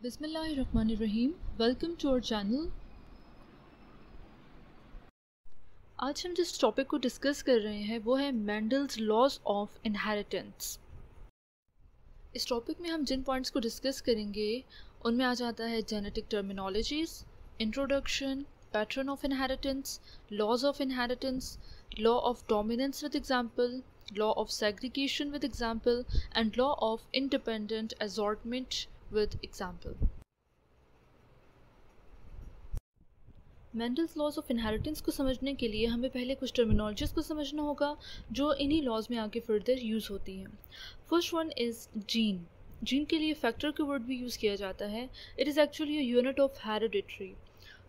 बिस्मिल्लाहिर्रहमानिर्रहीम। Welcome to our channel. आज हम जिस टॉपिक को डिस्कस कर रहे हैं वो है मेंडल्स लॉज ऑफ इनहेरिटेंस। इस टॉपिक में हम जिन पॉइंट्स को डिस्कस करेंगे उनमें आ जाता है genetic terminologies, introduction, pattern of inheritance, laws of inheritance, law of dominance with example, law of segregation with example and law of independent assortment with example. Mendel's laws of inheritance को समझने के लिए हमें पहले कुछ टर्मिनोलॉजीज को समझना होगा जो इन्हीं लॉज में आगे फर्दर यूज़ होती हैं। First one is gene. Gene के लिए फैक्टर का वर्ड भी यूज़ किया जाता है। It is actually a unit of hereditary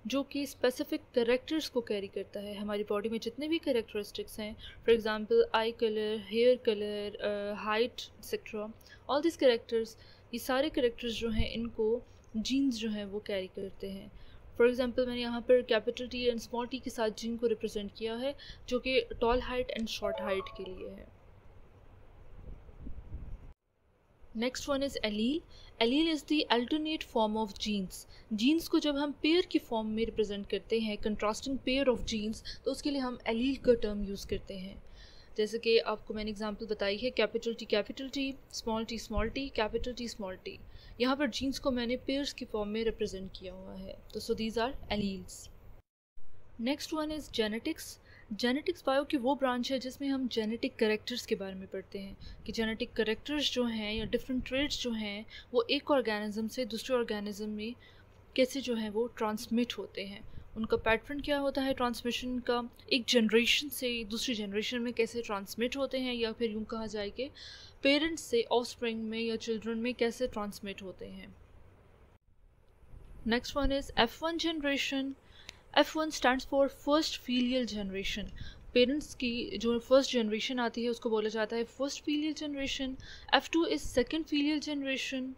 जो कि स्पेसिफिक करेक्टर्स को कैरी करता है। हमारी बॉडी में जितने भी करेक्टरिस्टिक्स हैं, for example eye colour, hair colour, height etcetera, all this characters, ये सारे करेक्टर्स जो हैं इनको जीन्स जो हैं वो कैरी करते हैं। फॉर एग्जांपल मैंने यहाँ पर capital T and small T के साथ जीन को रिप्रेजेंट किया है जो कि tall height and short height के लिए है। Next one is allele. Allele is the alternate form of genes. Genes को जब हम पेयर की फॉर्म में रिप्रेजेंट करते हैं, कंट्रास्टिंग पेयर ऑफ जीन्स, तो उसके लिए हम एलील का टर्म यूज़ करते हैं। जैसे कि आपको मैंने एग्जांपल बताई है capital T, small T, capital T small T. यहाँ पर जीन्स को मैंने पेयर्स की फॉर्म में रिप्रेजेंट किया हुआ है, तो so these are alleles. Next one is genetics. Genetics bio की वो ब्रांच है जिसमें हम जेनेटिक करेक्टर्स के बारे में पढ़ते हैं कि जेनेटिक करेक्टर्स जो हैं या डिफरेंट ट्रेड्स जो हैं वो एक ऑर्गेनिज्म से दूसरे ऑर्गेनिज्म में कैसे जो है वो ट्रांसमिट होते हैं, उनका पैटर्न क्या होता है ट्रांसमिशन का, एक जनरेशन से दूसरी जनरेशन में कैसे ट्रांसमिट होते हैं, या फिर यूँ कहा जाए कि पेरेंट्स से ऑफस्प्रिंग में या चिल्ड्रन में कैसे ट्रांसमिट होते हैं। Next one is F1 generation. F1 stands for first filial generation. Parents की जो फर्स्ट जनरेशन आती है उसको बोला जाता है first filial generation. F2 is second filial generation.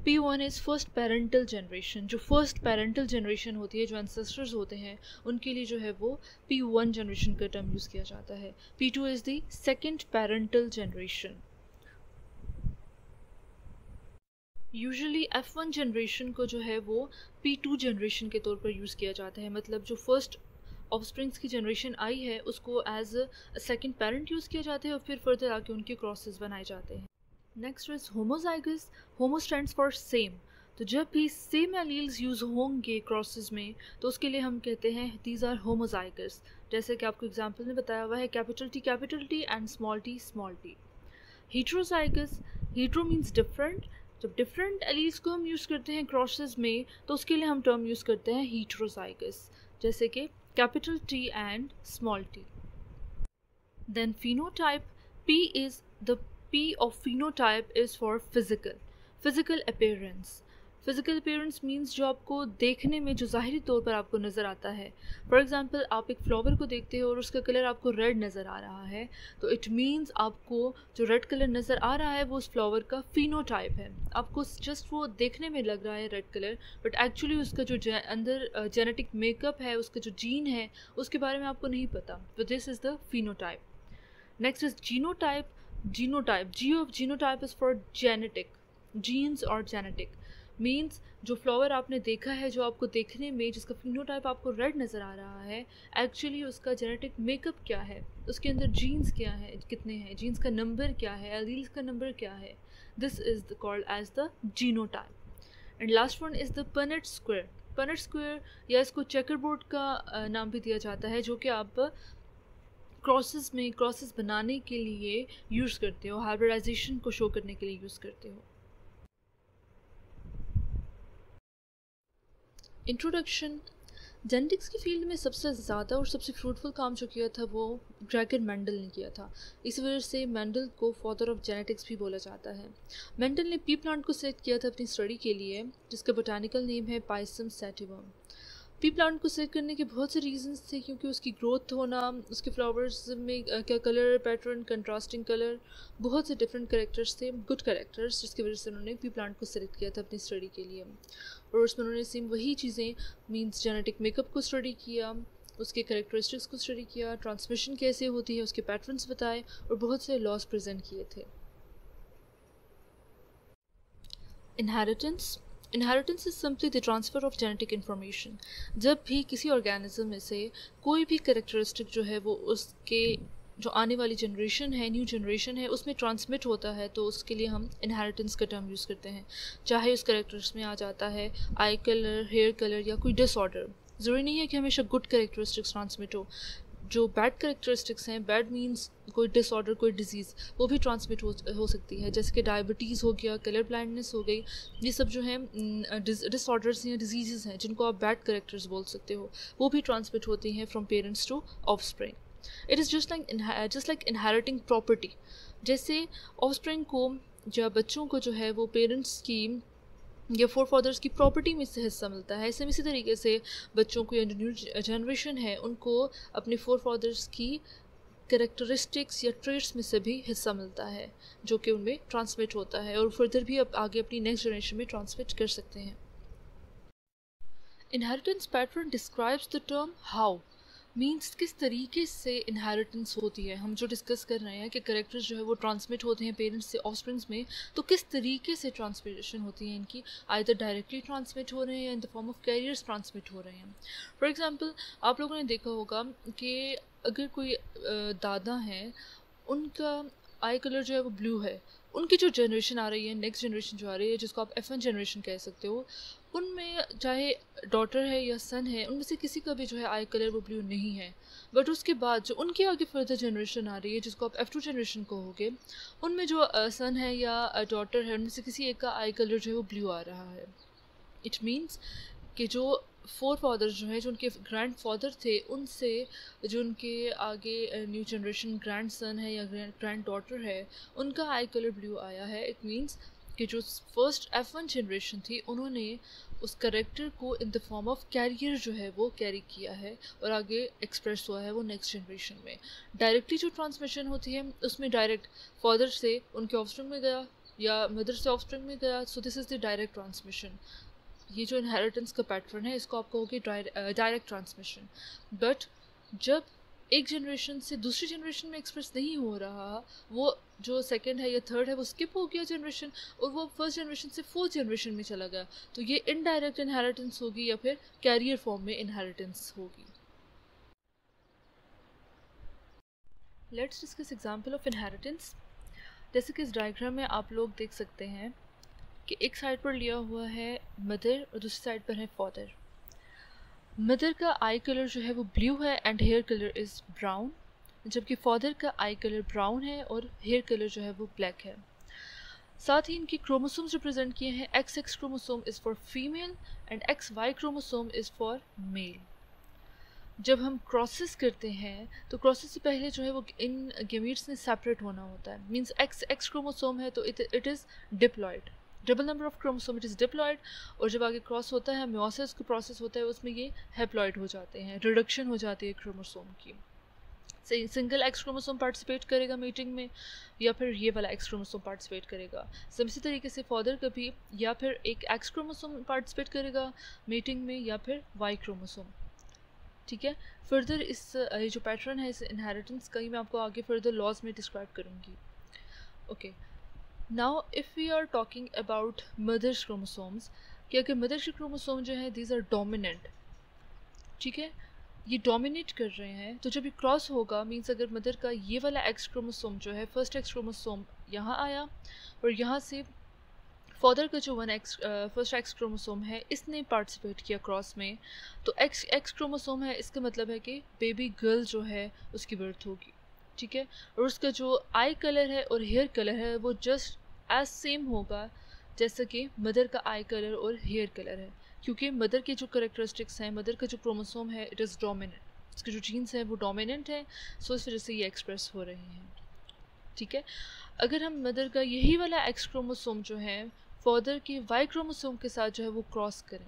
P1 is first parental generation. जो फर्स्ट पेरेंटल जनरेशन होती है, जो एंसेस्टर्स होते हैं, उनके लिए जो है वो P1 जनरेशन का टर्म यूज़ किया जाता है। P2 is the second parental generation. Usually F1 generation को जो है वो P2 जनरेशन के तौर पर यूज़ किया जाता है। मतलब जो फर्स्ट ऑफस्प्रिंग्स की जनरेशन आई है उसको as a second parent use किया जाता है और फिर फर्दर आके उनके क्रॉसेस बनाए जाते हैं। Next is homozygous. Homo stands for same. तो जब भी सेम एलील्स यूज़ होंगे क्रॉसेस में तो उसके लिए हम कहते हैं दीज आर होमोजाइगस। जैसे कि आपको एग्जांपल में बताया हुआ है capital T and small T. Heterozygous. Hetero means different. जब डिफरेंट एलील्स को हम यूज़ करते हैं क्रॉसेस में तो उसके लिए हम टर्म यूज़ करते हैं हीट्रोजाइगस, जैसे कि capital T and small T. Then phenotype. P is the P of phenotype is for physical appearance. Physical appearance means जो आपको देखने में जो ज़ाहिरी तौर पर आपको नज़र आता है। फॉर एग्जांपल आप एक फ्लावर को देखते हो और उसका कलर आपको रेड नज़र आ रहा है, तो इट मीन्स आपको जो रेड कलर नज़र आ रहा है वो उस फ्लावर का फिनोटाइप है। आपको जस्ट वो देखने में लग रहा है रेड कलर, बट एक्चुअली उसका जो अंदर जेनेटिक मेकअप है, उसका जो जीन है, उसके बारे में आपको नहीं पता। तो this is the phenotype. Next is genotype. G of genotype is for genetic. Genes और genetic मीन्स जो फ्लावर आपने देखा है, जो आपको देखने में जिसका फिनोटाइप आपको रेड नज़र आ रहा है, एक्चुअली उसका जेनेटिक मेकअप क्या है, उसके अंदर जीन्स क्या है, कितने हैं, जीन्स का नंबर क्या है, एलील्स का नंबर क्या है। This is called as the genotype. And last one is the Punnett square. Punnett square या इसको चेकर बोर्ड का नाम भी दिया जाता है, जो कि आप क्रॉसेस बनाने के लिए यूज़ करते हो, हाइब्रिडाइजेशन को शो करने के लिए यूज़ करते हो। इंट्रोडक्शन। जेनेटिक्स की फील्ड में सबसे ज़्यादा और सबसे फ्रूटफुल काम जो किया था वो ग्रेगर मेंडल ने किया था। इस वजह से मेंडल को फादर ऑफ जेनेटिक्स भी बोला जाता है। मेंडल ने पी प्लांट को सिलेक्ट किया था अपनी स्टडी के लिए, जिसका बोटानिकल नेम है पाइसम सैटिवम। पी प्लांट को सिलेक्ट करने के बहुत से रीजंस थे, क्योंकि उसकी ग्रोथ होना, उसके फ्लावर्स में क्या कलर पैटर्न, कंट्रास्टिंग कलर, बहुत से डिफरेंट करेक्टर्स थे, गुड करेक्टर्स, जिसकी वजह से उन्होंने पी प्लांट को सिलेक्ट किया था अपनी स्टडी के लिए। और उसमें उन्होंने सेम वही चीज़ें मीन्स जेनेटिक मेकअप को स्टडी किया, उसके करेक्टरिस्टिक्स को स्टडी किया, ट्रांसमिशन कैसे होती है उसके पैटर्न्स बताए और बहुत से लॉज प्रेजेंट किए थे। Inheritance. Inheritance is simply the transfer of genetic information. जब भी किसी ऑर्गेनिज्म में से कोई भी करेक्टरिस्टिक जो है वो उसके जो आने वाली जनरेशन है, न्यू जनरेशन है, उसमें ट्रांसमिट होता है, तो उसके लिए हम इनहेरिटेंस का टर्म यूज़ करते हैं। चाहे उस करेक्टर्स में आ जाता है आई कलर, हेयर कलर या कोई डिसऑर्डर। ज़रूरी नहीं है कि हमेशा गुड करेक्टरिस्टिक्स ट्रांसमिट हो। जो बैड करेक्टरिस्टिक्स हैं, बैड मीन्स कोई डिसऑर्डर, कोई डिजीज़, वो भी ट्रांसमिट हो सकती है, जैसे कि डायबिटीज़ हो गया, कलर ब्लाइंडनेस हो गई। ये सब जो है डिसऑर्डर्स या डिजीज़ हैं जिनको आप बैड करेक्टर्स बोल सकते हो, वो भी ट्रांसमिट होती हैं from parents to offspring. It is just like inheriting property. जैसे ऑफस्प्रिंग को या बच्चों को जो है वो पेरेंट्स की या फोर फादर्स की प्रॉपर्टी में से हिस्सा मिलता है, ऐसे इसी तरीके से बच्चों को या न्यू जनरेशन है उनको अपने फोर फादर्स की करेक्टरिस्टिक्स या ट्रेट्स में से भी हिस्सा मिलता है, जो कि उनमें ट्रांसमिट होता है और फर्दर भी अब आगे अपनी नेक्स्ट जनरेशन में ट्रांसमिट कर सकते हैं। Inheritance pattern describes the term how, means किस तरीके से इनहेरिटेंस होती है। हम जो डिस्कस कर रहे हैं कि करेक्टर्स जो है वो ट्रांसमिट होते हैं पेरेंट्स से ऑफस्प्रिंग्स में, तो किस तरीके से ट्रांसमिशन होती है इनकी, आइदर डायरेक्टली ट्रांसमिट हो रहे हैं या इन the form of carriers transmit हो रहे हैं। फॉर एग्जांपल, आप लोगों ने देखा होगा कि अगर कोई दादा हैं, उनका आई कलर जो है वो ब्लू है, उनकी जो जनरेशन आ रही है, नेक्स्ट जनरेशन जो आ रही है, जिसको आप F1 जनरेशन कह सकते हो, उनमें चाहे डॉटर है या सन है, उनमें से किसी का भी जो है आई कलर वो ब्लू नहीं है। बट उसके बाद जो उनके आगे फर्दर जनरेशन आ रही है, जिसको आप F2 जनरेशन कहोगे, उनमें जो सन है या डॉटर है, उनमें से किसी एक का आई कलर जो है वो ब्लू आ रहा है। इट मीन्स कि जो फोर फादर जो हैं, जो उनके ग्रैंड फादर थे, उनसे जो उनके आगे न्यू जनरेशन ग्रैंड सन है या ग्रैंड डॉटर है, उनका आई कलर ब्लू आया है। इट मीन्स कि जो फर्स्ट F1 जनरेशन थी, उन्होंने उस करेक्टर को in the form of carrier जो है वो कैरी किया है और आगे एक्सप्रेस हुआ है वो नेक्स्ट जनरेशन में। डायरेक्टली जो ट्रांसमिशन होती है उसमें डायरेक्ट फादर से उनके ऑफस्प्रिंग में गया या मदर से ऑफस्प्रिंग में गया, so this is the direct transmission. ये जो इनहेरिटेंस का पैटर्न है, इसको आप कहोगे डायरेक्ट ट्रांसमिशन। बट जब एक जनरेशन से दूसरी जनरेशन में एक्सप्रेस नहीं हो रहा, वो जो सेकंड है या थर्ड है वो स्किप हो गया जनरेशन और वो फर्स्ट जनरेशन से फोर्थ जनरेशन में चला गया, तो ये इनडायरेक्ट इनहेरिटेंस होगी या फिर कैरियर फॉर्म में इनहेरिटेंस होगी। Let's discuss example of inheritance. जैसे कि इस डायग्राम में आप लोग देख सकते हैं कि एक साइड पर लिया हुआ है मदर और दूसरी साइड पर है फादर। मदर का आई कलर जो है वो ब्लू है and hair colour is brown, जबकि फादर का आई कलर ब्राउन है और हेयर कलर जो है वो ब्लैक है। साथ ही इनकी क्रोमोसोम्स रिप्रेजेंट किए हैं। XX chromosome is for female and XY chromosome is for mail. जब हम क्रॉसेस करते हैं तो क्रॉसेस से पहले जो है वो इन गेमीट्स ने सेपरेट होना होता है। मीन्स XX क्रोमोसोम है तो it is diploid, double number of chromosome it is diploid, और जब आगे क्रॉस होता है, म्योसिस का प्रोसेस होता है, उसमें ये हैप्लॉयड हो जाते हैं, रिडक्शन हो जाती है क्रोमोसोम की। सिंगल एक्स क्रोमोसोम पार्टिसिपेट करेगा मीटिंग में या फिर ये वाला एक्स क्रोमोसोम पार्टिसिपेट करेगा। सब इसी तरीके से फादर का भी या फिर एक एक्स क्रोमोसोम पार्टिसिपेट करेगा मीटिंग में या फिर वाई क्रोमोसोम। ठीक है, फर्दर इस ये जो पैटर्न है इस इनहेरिटेंस का ही मैं आपको आगे फर्दर लॉज में डिस्क्राइब करूँगी। Okay, now if we are talking about mother's chromosomes, कि अगर मदर्स के क्रोमोसोम जो है दीज आर डोमिनेंट, ठीक है, ये डोमिनेट कर रहे हैं, तो जब ये क्रॉस होगा, मीन्स अगर मदर का ये वाला एक्स क्रोमोसोम जो है, फर्स्ट एक्स क्रोमोसोम यहाँ आया और यहाँ से फादर का जो फर्स्ट एक्स क्रोमोसोम है इसने पार्टिसिपेट किया क्रॉस में, तो एक्स क्रोमोसोम है, इसका मतलब है कि बेबी गर्ल जो है उसकी बर्थ होगी। ठीक है, और उसका जो आई कलर है और हेयर कलर है वो जस्ट एज सेम होगा जैसा कि मदर का आई कलर और हेयर कलर है, क्योंकि मदर के जो करेक्टरिस्टिक्स हैं, मदर का जो क्रोमोसोम है इट इज़ डोमिनेंट, इसके जो जीन्स हैं वो डोमिनेंट है, सो इस वजह से ये एक्सप्रेस हो रहे हैं। ठीक है, अगर हम मदर का यही वाला एक्स क्रोमोसोम जो है फादर के वाई क्रोमोसोम के साथ जो है वो क्रॉस करें,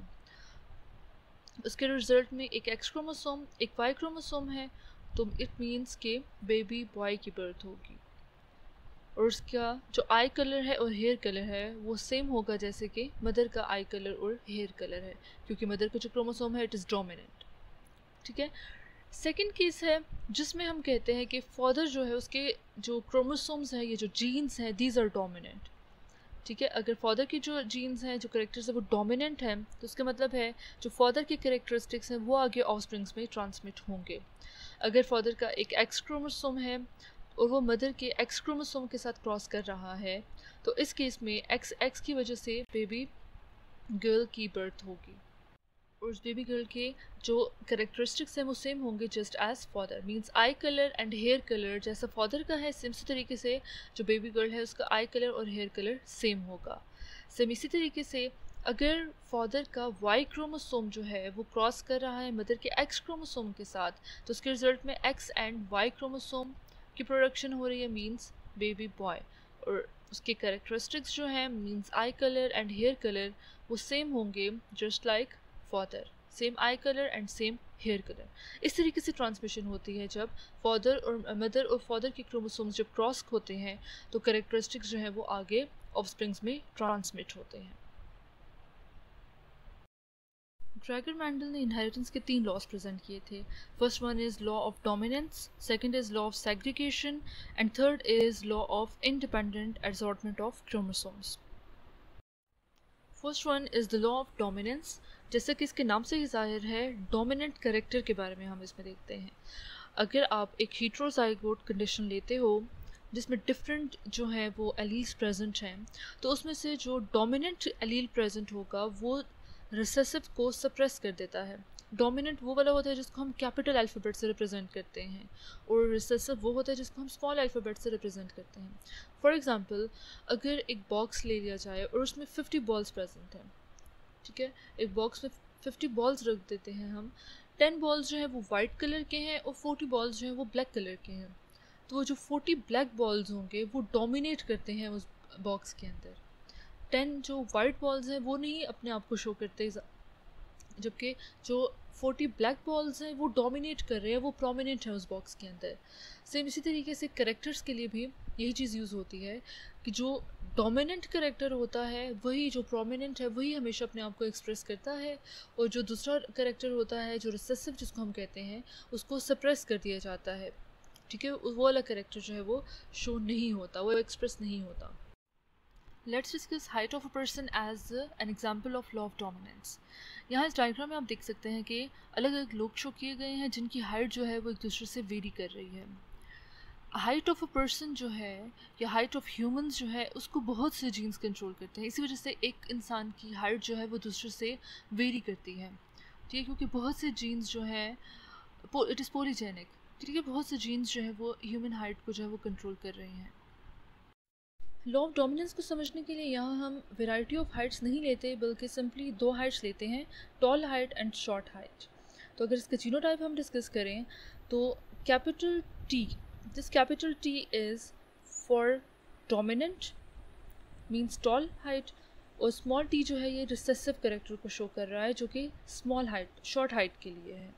उसके रिजल्ट में एक एक्स क्रोमोसोम एक वाई क्रोमोसोम है, तो इट मीन्स के बेबी बॉय की बर्थ होगी और उसका जो आई कलर है और हेयर कलर है वो सेम होगा जैसे कि मदर का आई कलर और हेयर कलर है, क्योंकि मदर का जो क्रोमोसोम है इट इज़ डोमिनेंट। ठीक है, सेकेंड केस है जिसमें हम कहते हैं कि फादर जो है उसके जो क्रोमोसोम्स हैं, ये जो जीन्स हैं, दीज आर डोमिनेंट। ठीक है, अगर फादर की जो जीन्स हैं, जो करेक्टर्स है वो डोमिनेंट हैं, तो उसका मतलब है जो फादर के करेक्टरिस्टिक्स हैं वो आगे ऑफस्प्रिंग्स में ट्रांसमिट होंगे। अगर फादर का एक एक्स क्रोमोसोम है और वो मदर के एक्स क्रोमोसोम के साथ क्रॉस कर रहा है, तो इस केस में एक्स एक्स की वजह से बेबी गर्ल की बर्थ होगी और उस बेबी गर्ल के जो करेक्टरिस्टिक्स हैं वो सेम होंगे just as father. Means eye colour and hair colour जैसा फादर का है, सेम इसी तरीके से जो बेबी गर्ल है उसका आई कलर और हेयर कलर सेम होगा। सेम इसी तरीके से अगर फादर का वाई क्रोमोसोम जो है वो क्रॉस कर रहा है मदर के एक्स क्रोमोसोम के साथ, तो उसके रिजल्ट में एक्स एंड वाई क्रोमोसोम की प्रोडक्शन हो रही है, मींस बेबी बॉय। और उसके करेक्टरिस्टिक्स जो हैं means eye colour and hair colour वो सेम होंगे just like father, same eye colour and same hair colour. इस तरीके से ट्रांसमिशन होती है जब फादर और मदर और फादर के क्रोमोसोम्स जब क्रॉस होते हैं तो करेक्टरिस्टिक्स जो है वो आगे ऑफस्प्रिंग्स में ट्रांसमिट होते हैं। ड्रैगर मैंडल ने इनहेरिटेंस के 3 लॉज प्रेजेंट किए थे। First one is law of dominance, second is law of segregation and third is law of independent absorbment of chromosomes. First one is the law of dominance. जैसे कि इसके नाम से ही जाहिर है, डोमिनेंट कैरेक्टर के बारे में हम इसमें देखते हैं। अगर आप एक हीट्रोजाइगोट कंडीशन लेते हो जिसमें डिफरेंट जो है वो एलील्स प्रेजेंट हैं, तो उसमें से जो डोमिनेंट एलील प्रेजेंट होगा वो रिसेसिव को सप्रेस कर देता है। डोमिनेंट वो वाला होता है जिसको हम कैपिटल अल्फ़ाबेट से रिप्रेजेंट करते हैं और रिसेसिव वो होता है जिसको हम स्मॉल अल्फ़ाबेट से रिप्रेजेंट करते हैं। फॉर एग्ज़ाम्पल, अगर एक बॉक्स ले लिया जाए और उसमें 50 बॉल्स प्रेजेंट हैं, ठीक है, एक बॉक्स में 50 बॉल्स रख देते हैं हम, 10 बॉल्स जो हैं वो वाइट कलर के हैं और 40 बॉल्स जो हैं वो ब्लैक कलर के हैं। तो वो जो 40 ब्लैक बॉल्स होंगे वो डोमिनेट करते हैं उस बॉक्स के अंदर। 10 जो वाइट बॉल्स हैं वो नहीं अपने आप को शो करते, जबकि जो 40 ब्लैक बॉल्स हैं वो डोमिनेट कर रहे हैं, वो प्रोमिनेंट है उस बॉक्स के अंदर। सेम इसी तरीके से करेक्टर्स के लिए भी यही चीज़ यूज़ होती है कि जो डोमिनेंट करेक्टर होता है वही, जो प्रोमिनेंट है वही हमेशा अपने आप को एक्सप्रेस करता है, और जो दूसरा करेक्टर होता है जो रिसेसिव जिसको हम कहते हैं उसको सप्रेस कर दिया जाता है। ठीक है, वो वाला करेक्टर जो है वो शो नहीं होता, वो एक्सप्रेस नहीं होता। Let's discuss height of a person as an example of law of dominance. यहाँ इस डायग्राम में आप देख सकते हैं कि अलग अलग लोग शो किए गए हैं जिनकी हाइट जो है वो एक दूसरे से वेरी कर रही है। हाइट ऑफ अ पर्सन जो है या हाइट ऑफ ह्यूमंस जो है उसको बहुत से जीन्स कंट्रोल करते हैं, इसी वजह से एक इंसान की हाइट जो है वो दूसरे से वेरी करती है। ठीक है, क्योंकि बहुत से जीन्स जो है इट इज़ पोलीजेनिक। ठीक है, बहुत से जीन्स जो है वो ह्यूमन हाइट को जो है वो कंट्रोल कर रहे हैं। लॉ ऑफ डोमिनेंस को समझने के लिए यहाँ हम वेराइटी ऑफ हाइट्स नहीं लेते बल्कि सिंपली 2 हाइट्स लेते हैं, tall height and short height. तो अगर इसका जीनोटाइप हम डिस्कस करें तो capital T, this capital T is for dominant means tall height, और स्मॉल टी जो है ये रिसेसिव करेक्टर को शो कर रहा है जो कि स्मॉल हाइट शॉर्ट हाइट के लिए है।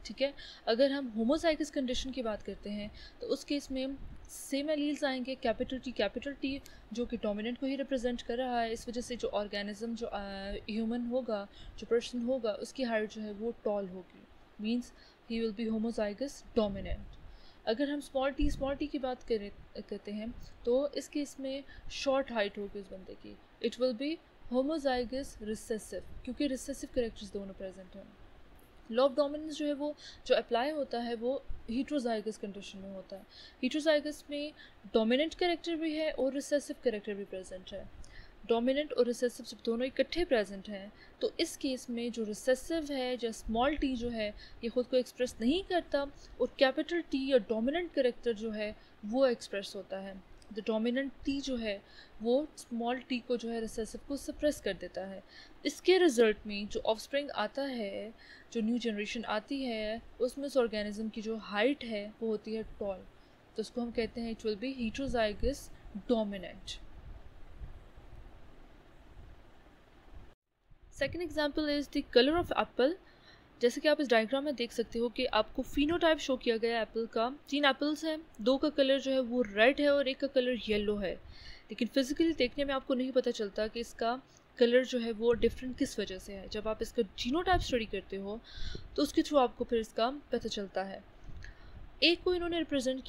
ठीक है, अगर हम होमोजाइगस कंडीशन की बात करते हैं तो उस केस में सेम एलील्स आएंगे, कैपिटल टी जो कि डोमिनेंट को ही रिप्रेजेंट कर रहा है। इस वजह से जो ऑर्गेनिज्म जो ह्यूमन होगा, जो पर्सन होगा, उसकी हाइट जो है वो टॉल होगी, means he will be homozygous dominant. अगर हम स्मॉल टी की बात करते हैं तो इस केस में शॉर्ट हाइट होगी उस बंदे की, it will be homozygous recessive, क्योंकि रिसेसिव करेक्टर्स दोनों प्रेजेंट हैं। लॉ ऑफ डोमिनेंस जो है वो जो अप्लाई होता है वो हीट्रोजाइगस कंडीशन में होता है। हीट्रोजाइगस में डोमिनेंट कैरेक्टर भी है और रिसेसिव कैरेक्टर भी प्रेजेंट है। डोमिनेंट और रिसेसिव जब दोनों इकट्ठे प्रेजेंट हैं तो इस केस में जो रिसेसिव है या स्मॉल टी जो है ये ख़ुद को एक्सप्रेस नहीं करता और कैपिटल टी या डोमिनेंट कैरेक्टर जो है वो एक्सप्रेस होता है। द डोमिनेंट टी जो है वो स्मॉल टी को जो है रिसेसिव को सप्रेस कर देता है। इसके रिजल्ट में जो ऑफस्प्रिंग आता है, जो न्यू जनरेशन आती है, उसमें उस ऑर्गेनिज्म की जो हाइट है वो होती है टॉल, तो उसको हम कहते हैं it will be heterozygous dominant. Second example is the colour of Apple. जैसे कि आप इस डायग्राम में देख सकते हो कि आपको फिनोटाइप शो किया गया है एप्पल का। 3 एप्पल्स हैं, 2 का कलर जो है वो रेड है और एक का कलर येलो है, लेकिन फिजिकली देखने में आपको नहीं पता चलता कि इसका कलर जो है वो डिफरेंट किस वजह से है। जब आप इसका जीनोटाइप स्टडी करते हो तो उसके थ्रू आपको फिर इसका पता चलता है। एक को इन्होंने रिप्रेजेंट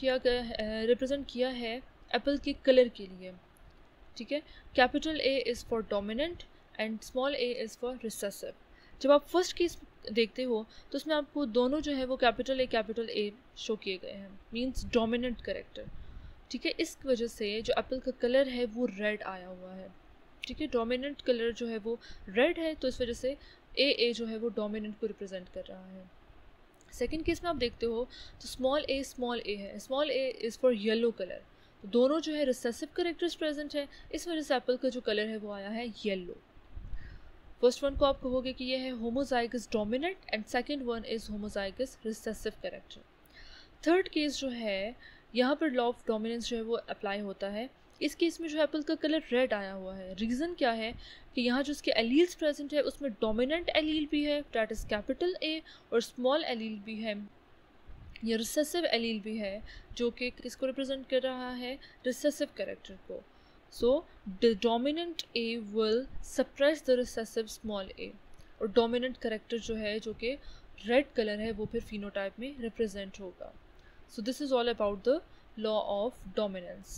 किया है एप्पल के कलर के लिए, ठीक है। Capital A is for dominant and small A is for recessive. जब आप फर्स्ट केस देखते हो तो उसमें आपको दोनों जो है वो कैपिटल ए शो किए गए हैं, मींस डोमिनेंट कैरेक्टर, ठीक है। इस वजह से जो एप्पल का कलर है वो रेड आया हुआ है, ठीक है। डोमिनेंट कलर जो है वो रेड है, तो इस वजह से ए जो है वो डोमिनेंट को रिप्रेजेंट कर रहा है। सेकेंड केस में आप देखते हो तो स्मॉल ए है, small A is for yellow colour, तो दोनों जो है रिसेसिव करेक्टर्स प्रेजेंट है, इस वजह से एप्पल का जो कलर है वो आया है येलो। फर्स्ट वन को आप कहोगे कि ये है homozygous dominant and second one is homozygous recessive character. Third case जो है यहाँ पर लॉ ऑफ डोमिनेंस जो है वो अप्लाई होता है। इस केस में जो एप्पल का कलर रेड आया हुआ है, रीज़न क्या है कि यहाँ जो इसके एलील्स प्रेजेंट है उसमें डोमिनेंट एलील भी है, दैट इज़ कैपिटल ए, और स्मॉल एलील भी है, या रिसेसिव एलील भी है, जो कि किसको रिप्रेजेंट कर रहा है, रिसेसिव कैरेक्टर को। So the dominant A will suppress the recessive small A, और डोमिनेंट कैरेक्टर जो है जो कि रेड कलर है वो फिर फिनोटाइप में रिप्रेजेंट होगा। So this is all about the law of dominance.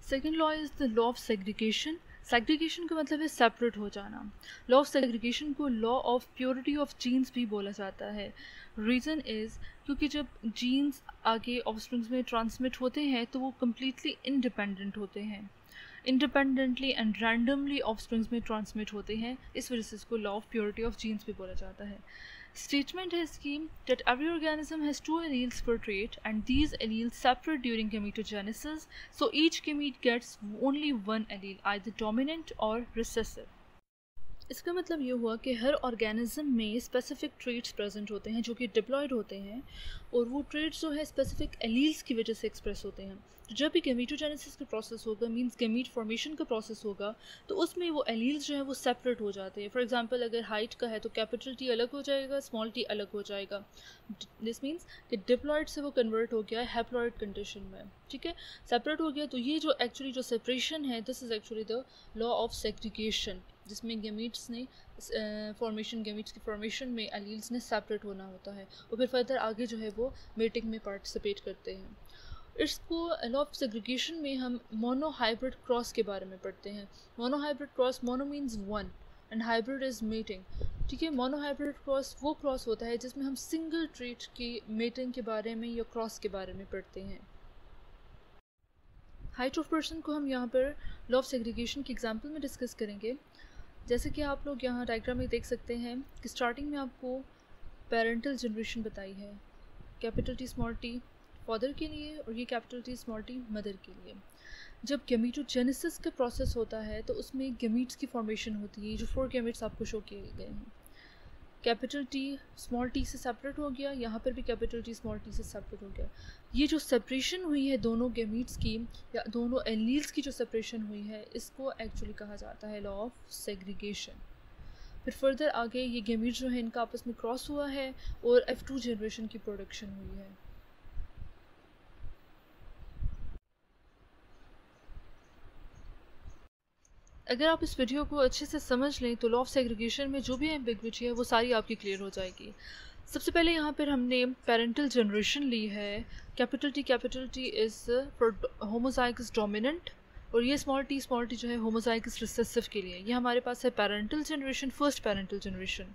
Second law is the law of segregation. Segregation का मतलब है separate हो जाना। Law of segregation को law of purity of genes भी बोला जाता है। Reason is क्योंकि जब genes आगे offsprings में transmit होते हैं तो वो completely independent होते हैं, independently and randomly offsprings में transmit होते हैं, इस वजह से इसको law of purity of genes भी बोला जाता है। Statement है इसकी that every organism has two alleles per trait and these alleles separate during gametogenesis, so each gamete gets only one allele, either dominant or recessive. इसका मतलब ये हुआ कि हर ऑर्गेनिज्म में स्पेसिफिक ट्रेट्स प्रेजेंट होते हैं जो कि डिप्लॉयड होते हैं, और वो ट्रेट्स जो है स्पेसिफिक एलील्स की वजह से एक्सप्रेस होते हैं। तो जब भी गैमेटोजेनेसिस का प्रोसेस होगा, मींस गैमीट फॉर्मेशन का प्रोसेस होगा, तो उसमें वो एलील्स जो है वो सेपरेट हो जाते हैं। फॉर एग्जांपल अगर हाइट का है तो कैपिटल टी अलग हो जाएगा, स्मॉल टी अलग हो जाएगा। दिस मीन्स कि डिप्लॉयड से वो कन्वर्ट हो गया है हैप्लॉयड कंडीशन में, ठीक है, सेपरेट हो गया। तो ये जो एक्चुअली जो सेपरेशन है, this is actually the law of segregation, जिसमें गैमीट्स ने गैमीट्स की फॉर्मेशन में एलील्स ने सेपरेट होना होता है, और फिर फर्दर आगे जो है वो मेटिंग में पार्टिसिपेट करते हैं। इसको लॉ ऑफ सेग्रीगेशन में हम मोनोहाइब्रिड क्रॉस के बारे में पढ़ते हैं। Monohybrid cross, mono means one and hybrid is mating, ठीक है। मोनोहाइब्रिड क्रॉस वो क्रॉस होता है जिसमें हम सिंगल ट्रेट की मेटिंग के बारे में या क्रॉस के बारे में पढ़ते हैं। हाइट ऑफ पर्सन को हम यहाँ पर लॉ ऑफ सेग्रीगेशन के एग्जाम्पल में डिस्कस करेंगे। जैसे कि आप लोग यहाँ डायग्राम में देख सकते हैं कि स्टार्टिंग में आपको पेरेंटल जनरेशन बताई है, capital T small T father के लिए और ये capital T small T mother के लिए। जब गैमेटोजेनेसिस का प्रोसेस होता है तो उसमें गैमीट्स की फॉर्मेशन होती है, जो 4 गैमीट्स आपको शो किए गए हैं। कैपिटल टी स्मॉल टी से सेपरेट हो गया, यहाँ पर भी कैपिटल टी स्मॉल टी से सेपरेट हो गया। ये जो सेपरेशन हुई है दोनों गैमीट्स की या दोनों एलील्स की जो सेपरेशन हुई है, इसको एक्चुअली कहा जाता है लॉ ऑफ सेग्रीगेशन। फिर फर्दर आगे ये गैमीट्स जो है इनका आपस में क्रॉस हुआ है और F2 जनरेशन की प्रोडक्शन हुई है। अगर आप इस वीडियो को अच्छे से समझ लें तो लॉ ऑफ सेग्रीगेशन में जो भी एम्बिग्विटी है वो सारी आपकी क्लियर हो जाएगी। सबसे पहले यहाँ पर हमने पेरेंटल जनरेशन ली है। Capital T is for homozygous dominant, और ये स्मॉल टी जो है होमोजाइगस रिसेसिव के लिए। ये हमारे पास है parental generation, first parental generation.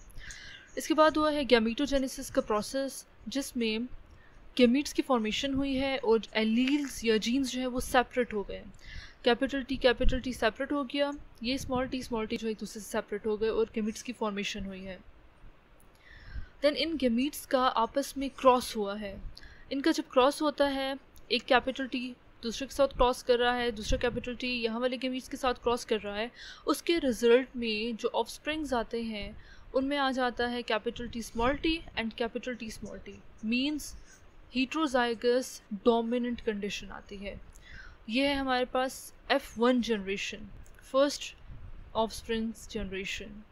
इसके बाद हुआ है गैमेटोजेनेसिस का प्रोसेस, जिसमें गैमीट्स की फॉर्मेशन हुई है और एलील्स या जीन्स जो है वो सेपरेट हो गए। कैपिटल टी सेपरेट हो गया, ये स्मॉल टी जो है एक दूसरे से सेपरेट हो गए और गैमीट्स की फॉर्मेशन हुई है। देन इन गैमीट्स का आपस में क्रॉस हुआ है। इनका जब क्रॉस होता है, एक कैपिटल टी दूसरे के साथ क्रॉस कर रहा है, दूसरा कैपिटल टी यहाँ वाले गैमीट्स के साथ क्रॉस कर रहा है, उसके रिजल्ट में जो ऑफस्प्रिंग्स आते हैं उनमें आ जाता है capital T small T and capital T small T, means heterozygous dominant condition आती है। ये है हमारे पास F1 generation, first offsprings generation.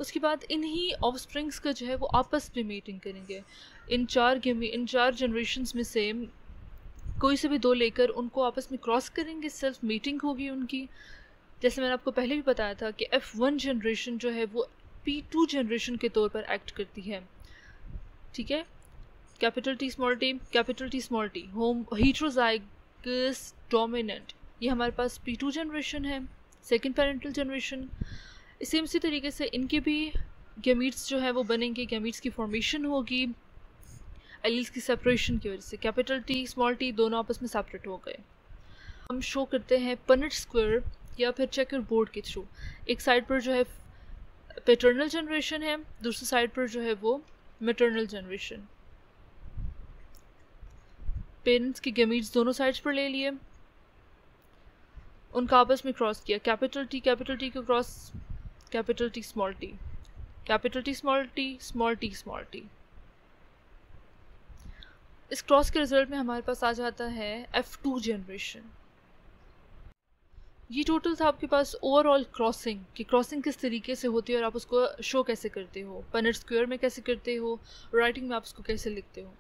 उसके बाद इन्हीं ऑफस्प्रिंग्स का जो है वो आपस में मीटिंग करेंगे। इन चार जनरेशन्स में से कोई से भी 2 लेकर उनको आपस में क्रॉस करेंगे, सेल्फ मीटिंग होगी उनकी। जैसे मैंने आपको पहले भी बताया था कि F1 जनरेशन जो है वो P2 जनरेशन के तौर पर एक्ट करती है, ठीक है। Capital T small T home heterozygous dominant ये हमारे पास P2 जनरेशन है, सेकेंड पेरेंटल जनरेशन। सेम इसी तरीके से इनके भी गैमीट्स जो है वो बनेंगे, गैमीट्स की फॉर्मेशन होगी एलील्स की सेपरेशन की वजह से। कैपिटल T स्मॉल t दोनों आपस में सेपरेट हो गए। हम शो करते हैं पनेट स्क्वायर या फिर चेकर बोर्ड के थ्रू। एक साइड पर जो है पैटर्नल जनरेशन है, दूसरी साइड पर जो है वो मैटरनल जनरेशन। पेरेंट्स के गैमीट्स दोनों साइड्स पर ले लिए, उनका आपस में क्रॉस किया, कैपिटल टी को cross capital T small t, capital T small t, small t small t। इस क्रॉस के रिजल्ट में हमारे पास आ जाता है F2 जनरेशन। ये टोटल था आपके पास ओवरऑल क्रॉसिंग कि क्रॉसिंग किस तरीके से होती है और आप उसको शो कैसे करते हो, पनेट स्क्वायर में कैसे करते हो, राइटिंग में आप उसको कैसे लिखते हो।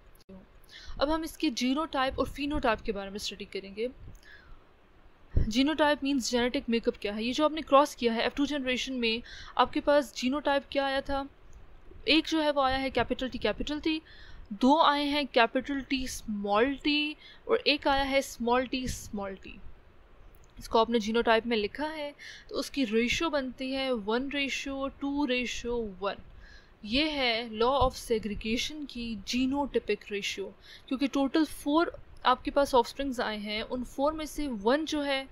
अब हम इसके जीनोटाइप और फिनोटाइप के बारे में स्टडी करेंगे। जीनोटाइप मींस जेनेटिक मेकअप क्या है। ये जो आपने क्रॉस किया है F2 जनरेशन में, आपके पास जीनोटाइप क्या आया था, एक जो है वो आया है कैपिटल T, दो आए हैं कैपिटल T स्मॉल t और एक आया है स्मॉल t स्मॉल t। इसको आपने जीनोटाइप में लिखा है तो उसकी रेशियो बनती है 1:2:1। ये है लॉ ऑफ सेग्रीगेशन की जीनोटिपिक रेशियो, क्योंकि टोटल 4 आपके पास ऑफस्प्रिंग्स आए हैं, उन 4 में से 1 जो है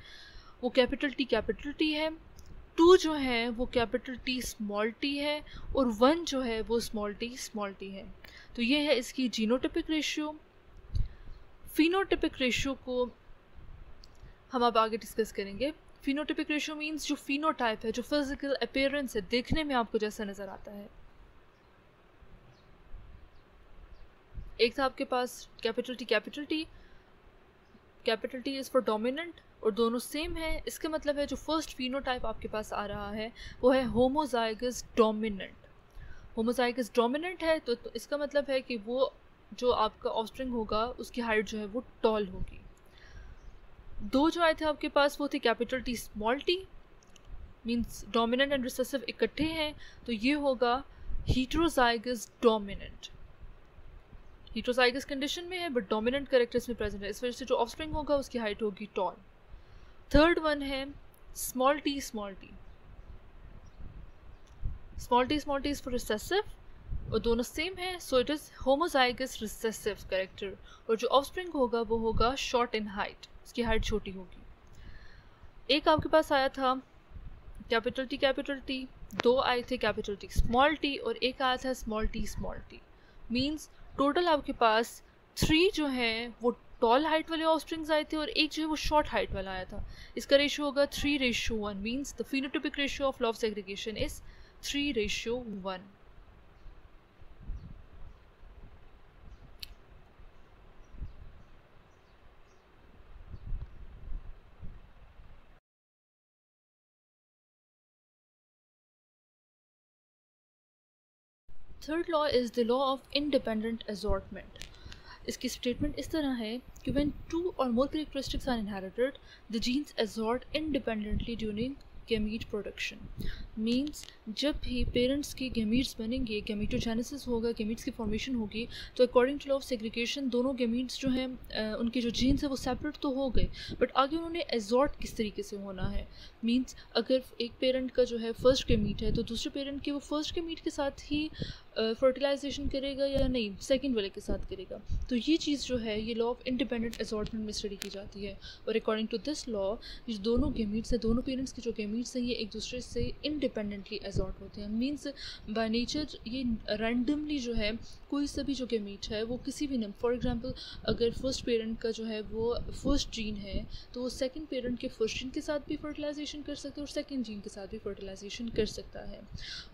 वो कैपिटल T है, 2 जो है वो कैपिटल T स्मॉल t है और 1 जो है वो स्मॉल t है। तो ये है इसकी जीनोटिपिक रेशियो। फिनोटिपिक रेशियो को हम अब आगे डिस्कस करेंगे। फिनोटिपिक रेशियो मींस जो फिनोटाइप है, जो फिजिकल अपीयरेंस है, देखने में आपको जैसा नज़र आता है। एक था आपके पास capital T is for dominant और दोनों सेम है। इसका मतलब है जो फर्स्ट फिनोटाइप आपके पास आ रहा है वो है होमोजाइगस डोमिनेंट। होमोजाइगस डोमिनेंट है तो इसका मतलब है कि वो जो आपका ऑफस्प्रिंग होगा उसकी हाइट जो है वो टॉल होगी। दो जो आए थे आपके पास वो थे capital T small t, means dominant and recessive इकट्ठे हैं, तो ये होगा हीट्रोजाइगस डोमिनेंट। हीट्रोजाइगस कंडीशन में है बट डोमिनेंट कैरेक्टर्स में प्रेजेंट है, इस वजह से जो ऑफस्प्रिंग होगा उसकी हाइट होगी टॉल। थर्ड वन है small t small t is for recessive और दोनों सेम है, so it is homozygous recessive character. और जो ऑफस्प्रिंग होगा वो होगा शॉर्ट इन हाइट, उसकी हाइट छोटी होगी। एक आपके पास आया था कैपिटल T, दो आए थे कैपिटल T स्मॉल t और एक आया था स्मॉल t मींस टोटल आपके पास 3 जो हैं वो टॉल हाइट वाले ऑफस्प्रिंग्स आए थे और एक जो है वो शॉर्ट हाइट वाला आया था। इसका रेशियो होगा 3:1 means the phenotypic ratio of law of segregation is 3:1। Third law is the law of independent assortment. इसकी स्टेटमेंट इस तरह है कि when 2 or more characteristics are inherited, the genes assort independently during gamete production. Means जब भी parents के gametes बनेंगे, गैमीटोजेनेसिस होगा, गैमीट्स की फॉर्मेशन होगी, तो according to law of segregation दोनों गैमीट्स जो हैं उनके जो जीन्स हैं वो सेपरेट तो हो गए, बट आगे उन्होंने एजॉर्ट किस तरीके से होना है। मींस अगर एक पेरेंट का जो है फर्स्ट गैमीट है तो दूसरे पेरेंट के वो फर्स्ट गैमीट के साथ ही फर्टिलाइजेशन करेगा या नहीं सेकेंड वाले के साथ करेगा। तो ये चीज़ जो है ये लॉ ऑफ इंडिपेंडेंट असॉर्टमेंट में स्टडी की जाती है और अकॉर्डिंग टू दिस लॉ ये दोनों गैमीट्स हैं, दोनों पेरेंट्स के जो गैमीट्स हैं ये एक दूसरे से इंडिपेंडेंटली असॉर्ट होते हैं। मीन्स बाय नेचर ये रैंडमली जो है कोई सा भी जो गैमीट है वो किसी भी फॉर एग्जांपल अगर फर्स्ट पेरेंट का जो है वो फर्स्ट जीन है तो वो सेकंड पेरेंट के फर्स्ट जीन के साथ भी फर्टिलाइजेशन कर सकता है और सेकंड जीन के साथ भी फर्टिलाइजेशन कर सकता है।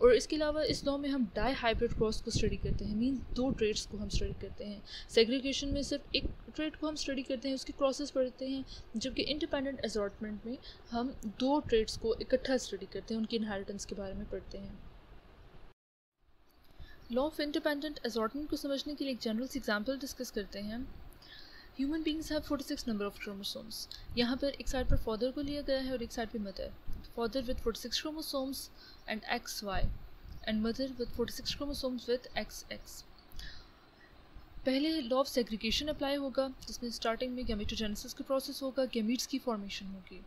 और इसके अलावा इस लॉ में हम डाई हाइब्रिड क्रॉस को स्टडी करते हैं, मीन्स 2 ट्रेड्स को हम स्टडी करते हैं। सेग्रीगेशन में सिर्फ एक ट्रेड को हम स्टडी करते हैं, उसकी क्रॉसेस पढ़ते हैं, जबकि इंडिपेंडेंट असॉर्टमेंट में हम 2 ट्रेड्स को इकट्ठा स्टडी करते हैं, उनकी इनहेरिटेंस के बारे में पढ़ते हैं। लॉ ऑफ इंडिपेंडेंट असॉर्टमेंट को समझने के लिए एक जनरल सी एग्जाम्पल डिस्कस करते हैं। Human beings have 46 number of chromosomes. यहाँ पर एक साइड पर फादर को लिया गया है और एक साइड पर mother. Father with 46 chromosomes and XY and mother with 46 chromosomes with XX. पहले लॉ ऑफ सेग्रीगेशन अप्लाई होगा, जिसमें स्टार्टिंग में गैमेटोजेनेसिस का प्रोसेस होगा, गैमीट्स की फॉर्मेशन होगी,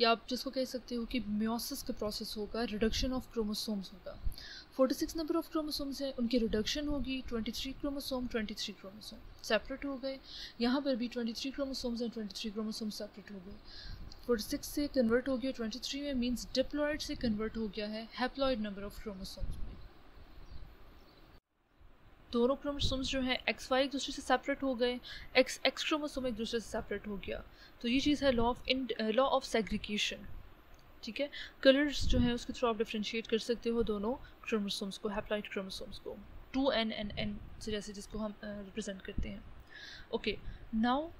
या आप जिसको कह सकते हो कि मियोसिस का प्रोसेस होगा, रिडक्शन ऑफ क्रोमोसोम्स होगा। 46 नंबर ऑफ क्रोमोसोम्स हैं, उनकी रिडक्शन होगी, 23 क्रोमोसोम सेपरेट हो गए। यहाँ पर भी 23 क्रोमोसोम्स हैं, 23 क्रोमोसोम सेपरेट हो गए। 46 से कन्वर्ट हो गया 23 में, मींस डिप्लॉयड से कन्वर्ट हो गया है हैप्लॉयड नंबर ऑफ क्रोमोसोम्स में। दोनों क्रोमोसोम्स जो हैं XY एक दूसरे से सेपरेट हो गए, XX क्रोमोसोम एक दूसरे से सेपरेट हो गया। तो ये चीज़ है लॉ ऑफ सेग्रीगेशन। ठीक है, कलर्स जो हैं उसके थ्रू आप डिफ्रेंशिएट कर सकते हो दोनों क्रोमोसोम्स को, हैप्लॉइड क्रोमोसोम्स को, 2N and N से जैसे जिसको हम रिप्रेजेंट करते हैं। Okay, now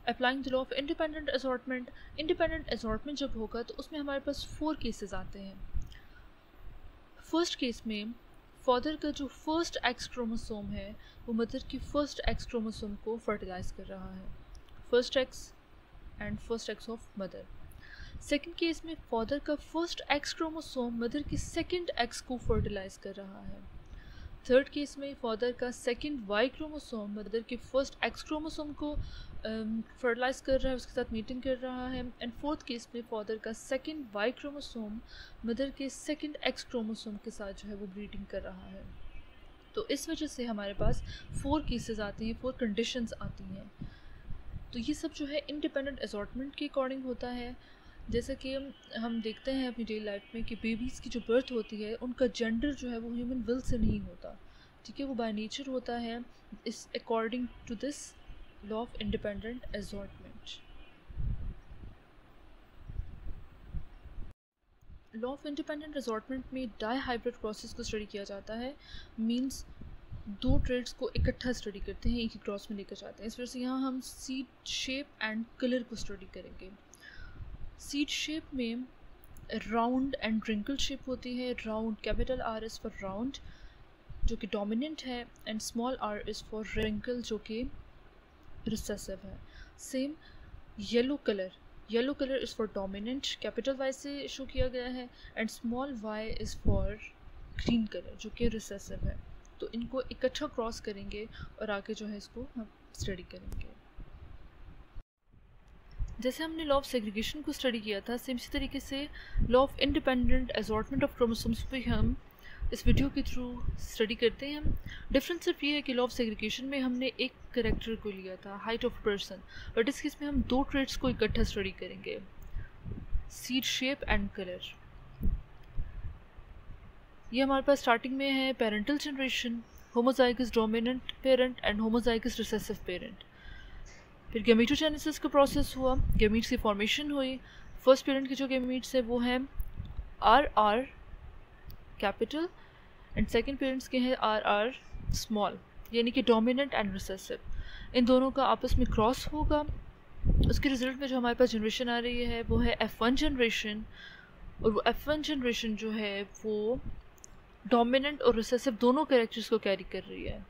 applying the law of independent assortment. Independent assortment जब होगा तो उसमें हमारे पास 4 केसेस आते हैं। फर्स्ट केस में फादर का जो फर्स्ट एक्स क्रोमोसोम है वो मदर की फर्स्ट एक्स क्रोमोसोम को फर्टिलाइज कर रहा है, first x and first x of mother. Second case में फादर का फर्स्ट एक्स क्रोमोसोम मदर की सेकेंड एक्स को फर्टिलाइज कर रहा है। थर्ड केस में फादर का सेकेंड वाई क्रोमोसोम मदर के फर्स्ट एक्स क्रोमोसोम को फर्टिलाइज कर रहा है, उसके साथ मीटिंग कर रहा है। एंड फोर्थ केस में फादर का सेकेंड वाई क्रोमोसोम मदर के सेकेंड एक्स क्रोमोसोम के साथ जो है वो ब्रीडिंग कर रहा है। तो इस वजह से हमारे पास 4 केसेस आते हैं, 4 कंडीशंस आती हैं। तो ये सब जो है इंडिपेंडेंट असॉर्टमेंट के अकॉर्डिंग होता है। जैसे कि हम देखते हैं अपनी डेली लाइफ में कि बेबीज़ की जो बर्थ होती है उनका जेंडर जो है वो ह्यूमन विल से नहीं होता, ठीक है, वो बाय नेचर होता है, इस according to this law of independent assortment. Law of independent assortment में डाई हाइब्रिड क्रॉसेस को स्टडी किया जाता है, मींस 2 ट्रेड्स को इकट्ठा स्टडी करते हैं, एक ही क्रॉस में लेकर जाते हैं। इस वजह से यहाँ हम सीड शेप एंड कलर को स्टडी करेंगे। सीड शेप में राउंड एंड रिंकल शेप होती है। Round, capital R is for round जो कि डोमिनेंट है, and small r is for wrinkle जो कि रिसेसिव है। Same yellow colour is for dominant, capital Y से शो किया गया है, and small y is for green colour जो कि रिसेसिव है। तो इनको इकट्ठा क्रॉस करेंगे और आगे जो है इसको हम स्टडी करेंगे। जैसे हमने लॉ ऑफ सेग्रीगेशन को स्टडी किया था, सेम इसी तरीके से law of independent assortment of chromosomes पे हम इस वीडियो के थ्रू स्टडी करते हैं। डिफरेंस सिर्फ ये है कि लॉ ऑफ सेग्रीगेशन में हमने एक करेक्टर को लिया था, हाइट ऑफ पर्सन, बट इस केस में हम 2 ट्रेड्स को इकट्ठा स्टडी करेंगे, सीड शेप एंड कलर। ये हमारे पास स्टार्टिंग में है parental generation, homozygous dominant parent and homozygous recessive parent. फिर गैमेटोजेनेसिस का प्रोसेस हुआ, गैमीट्स की फॉर्मेशन हुई। फर्स्ट पेरेंट के जो गैमीट्स है वो हैं RR capital and second parents के हैं RR स्मॉल, यानी कि डोमिनेंट एंड रिसेसिव। इन दोनों का आपस में क्रॉस होगा, उसके रिजल्ट में जो हमारे पास जनरेशन आ रही है वो है F1 जनरेशन, और वो F1 जनरेशन जो है वो डोमिनेंट और रिसेसिव दोनों कैरेक्टर्स को कैरी कर रही है।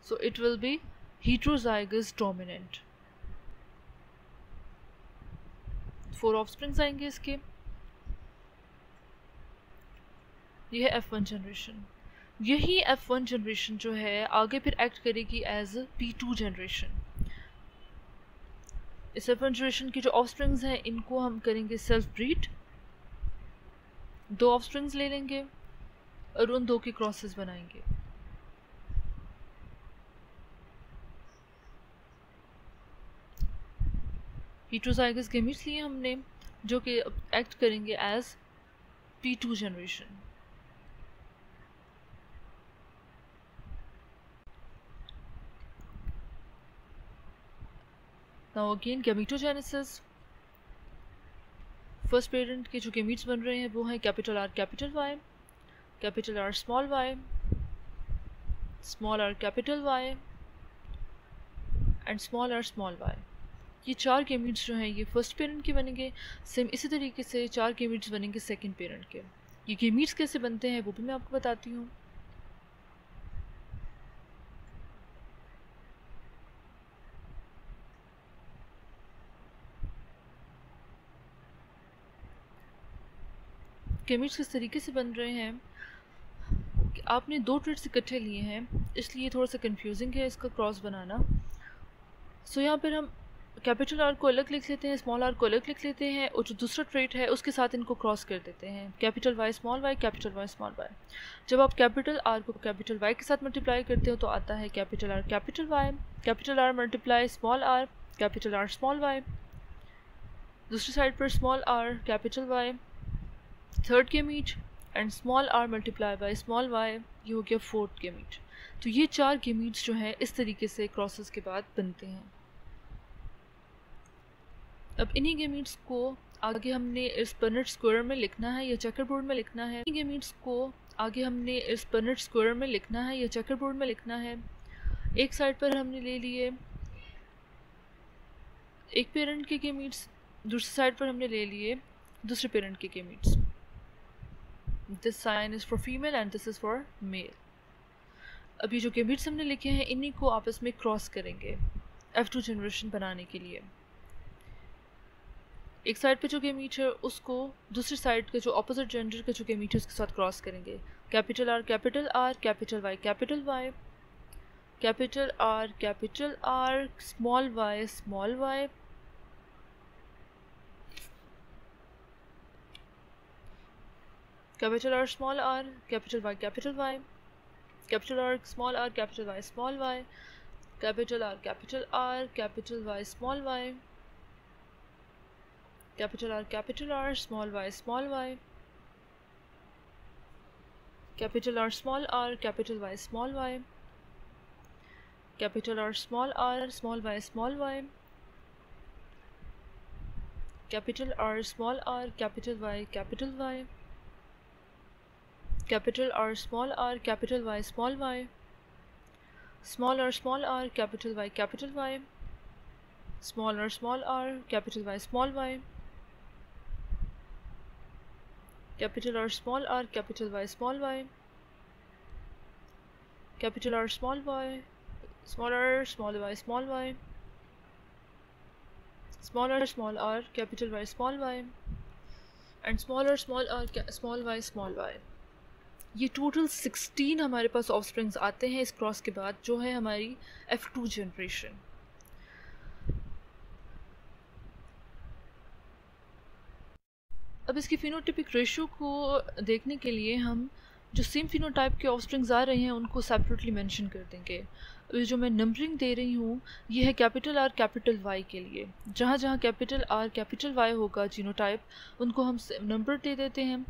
So it will be heterozygous dominant। 4 offsprings आएंगे इसके। ये है F1 जनरेशन। यही F1 जनरेशन जो है आगे फिर एक्ट करेगी एज P2 जनरेशन। इस F1 जनरेशन की जो ऑफस्प्रिंग्स हैं इनको हम करेंगे सेल्फ ब्रीड, 2 ऑफस्प्रिंग्स ले लेंगे और उन 2 के क्रॉसेस बनाएंगे। heterozygous gametes लिए हमने जो कि एक्ट करेंगे as P2 generation. Now again gametogenesis. First parent के जो गैमीट्स बन रहे हैं वो हैं capital R capital Y, capital R small y, small r capital Y and small r small y। ये 4 गैमीट्स जो हैं ये फर्स्ट पेरेंट के बनेंगे। सेम इसी तरीके से 4 गैमीट्स बनेंगे सेकंड पेरेंट के। ये गैमीट्स कैसे बनते हैं वो भी मैं आपको बताती हूँ। गैमीट्स किस तरीके से बन रहे हैं कि आपने 2 ट्रेड्स इकट्ठे लिए हैं, इसलिए थोड़ा सा कंफ्यूजिंग है इसका क्रॉस बनाना। सो यहाँ पर हम कैपिटल आर को अलग लिख लेते हैं, स्मॉल आर को अलग लिख लेते हैं, और जो दूसरा ट्रेट है उसके साथ इनको क्रॉस कर देते हैं, capital Y small Y, capital Y small Y. जब आप कैपिटल आर को कैपिटल वाई के साथ मल्टीप्लाई करते हो तो आता है capital R multiply small R, capital R small Y. दूसरी साइड पर small R capital Y, third gamete, and small R multiply by small Y, ये हो गया फोर्थ गेमीट। तो ये 4 गेमीट्स जो हैं इस तरीके से क्रॉसेस के बाद बनते हैं। अब इन्हीं गेमीट्स को आगे हमने इस बर्नट स्क्वायर में लिखना है या चेकर बोर्ड में लिखना है। इन्हीं गेमीट्स को आगे हमने इस बर्नट स्क्वायर में लिखना है या चेकर बोर्ड में लिखना है। एक साइड पर हमने ले लिए एक पेरेंट के गेमीट्स, दूसरी साइड पर हमने ले लिए दूसरे पेरेंट के gametes. This sign is for female and this is for male. अभी जो गेमीट्स हमने लिखे हैं इन्हीं को आपस में क्रॉस करेंगे F2 जनरेशन बनाने के लिए। एक साइड पे जो गेमीट है उसको दूसरी साइड के जो अपोजिट जेंडर के जो गेमीट है उसके साथ क्रॉस करेंगे। Capital R capital Y, capital R small Y, capital R small R, capital Y, capital R small R, capital Y small Y, capital R Y small Y, capital R small Y small Y, capital R small R capital Y small Y, capital R small Y small Y, capital R small R capital Y, capital R small R capital Y small Y, small R capital Y, small R capital Y small Y, capital R small R capital Y small Y, capital R small Y small Y small Y, small R capital Y small Y, and small R small Y small Y. ये total 16 हमारे पास offsprings आते हैं इस cross के बाद, जो है हमारी F2 जनरेशन। अब इसकी फिनोटिपिक रेशियो को देखने के लिए हम जो सेम फिनोटाइप के ऑफस्प्रिंग्स आ रहे हैं उनको सेपरेटली मेंशन कर देंगे। अभी जो मैं नंबरिंग दे रही हूँ ये है कैपिटल आर कैपिटल वाई के लिए। जहाँ जहाँ कैपिटल आर कैपिटल वाई होगा जीनोटाइप, उनको हम नंबर दे देते हैं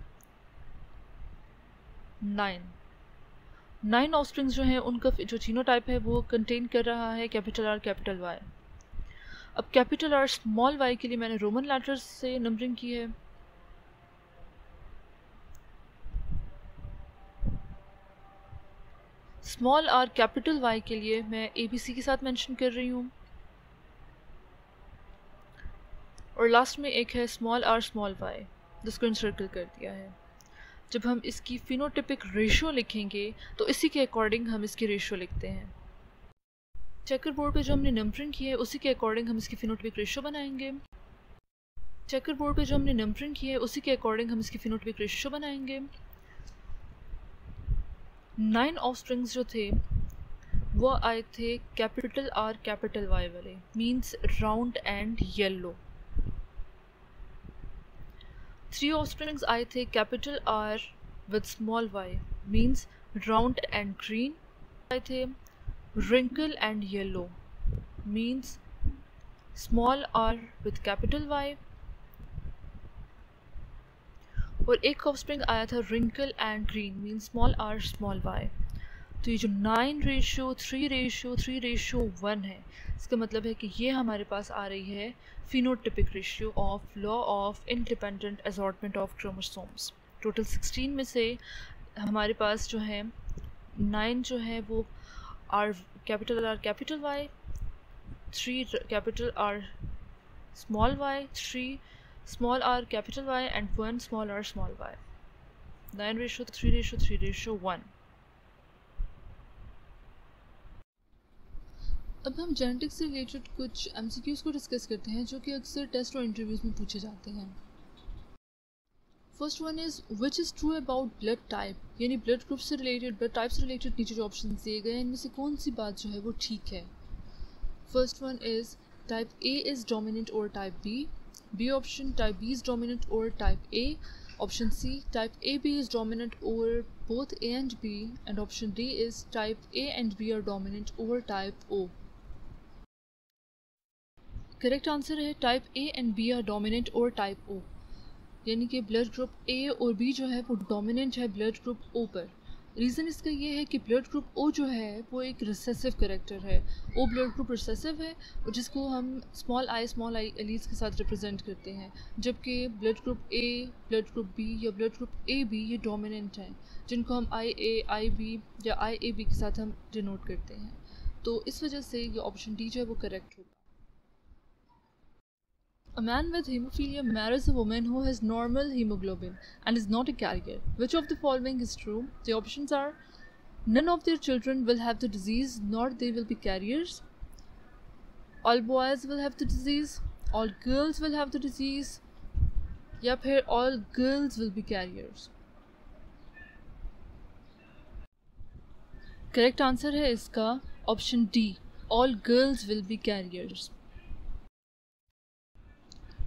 9 ऑफस्प्रिंग्स जो हैं उनका जो जीनोटाइप है वो कंटेन कर रहा है कैपिटल आर कैपिटल वाई। अब कैपिटल आर स्मॉल वाई के लिए मैंने रोमन लेटर्स से नंबरिंग की है। स्मॉल आर कैपिटल वाई के लिए मैं ABC के साथ मेंशन कर रही हूँ, और लास्ट में एक है स्मॉल आर स्मॉल वाई जिसको इंसर्कल कर दिया है। जब हम इसकी फिनोटिपिक रेशियो लिखेंगे तो इसी के अकॉर्डिंग हम इसकी रेशियो लिखते हैं। चेकर बोर्ड पे जो हमने नंबरिंग की है उसी के अकॉर्डिंग हम इसकी फिनोटिपिक रेशियो बनाएंगे। चेकर बोर्ड पे जो हमने नंबरिंग की है उसी के अकॉर्डिंग हम इसकी फिनोटिपिक रेशियो बनाएंगे। 9 ऑफस्प्रिंग्स जो थे वो आए थे कैपिटल आर कैपिटल वाई वाले, means round and yellow. 3 offsprings आए थे capital R with small Y, means round and green. आए थे wrinkle and yellow, means small R with capital Y. और एक ऑफस्प्रिंग आया था wrinkle and green, mean small R small Y. तो ये जो 9:3:3:1 है, इसका मतलब है कि ये हमारे पास आ रही है phenotypic ratio of law of independent assortment of chromosomes. Total 16 में से हमारे पास जो है 9 जो है वो R capital Y, 3 capital R small Y, 3 small r capital Y and 1 small r small y. 9:3:3:1. अब हम जेनेटिक्स से रिलेटेड कुछ MCQs को डिस्कस करते हैं जो कि अक्सर टेस्ट और इंटरव्यूज़ में पूछे जाते हैं। First one is which is true about blood type, यानी ब्लड ग्रुप से रिलेटेड, ब्लड टाइप से रिलेटेड नीचे जो ऑप्शन दिए गए हैं इनमें से कौन सी बात जो है वो ठीक है। First one is type A is dominant over type B option type B is dominant over type A, option C type AB is dominant over both A and B, and option D is type A and B are dominant over type O. Correct answer है type A and B are dominant over type O, यानी कि blood group A और B जो है वो dominant है blood group O पर। Reason इसका ये है कि ब्लड ग्रुप O जो है वो एक रिसेसिव करेक्टर है, O ब्लड ग्रुप रिसेसिव है और जिसको हम स्मॉल आई एलीज के साथ रिप्रेजेंट करते हैं, जबकि blood group A, blood group B या ब्लड ग्रुप AB ये डोमिनेंट हैं, जिनको हम IA, IB या IAB के साथ हम डिनोट करते हैं। तो इस वजह से ये ऑप्शन डी जो है वो करेक्ट होगा। A man with hemophilia marries a woman who has normal hemoglobin and is not a carrier. Which of the following is true? The options are: none of their children will have the disease, nor they will be carriers. All boys will have the disease. All girls will have the disease. या फिर all girls will be carriers. Correct answer है इसका option D, all girls will be carriers.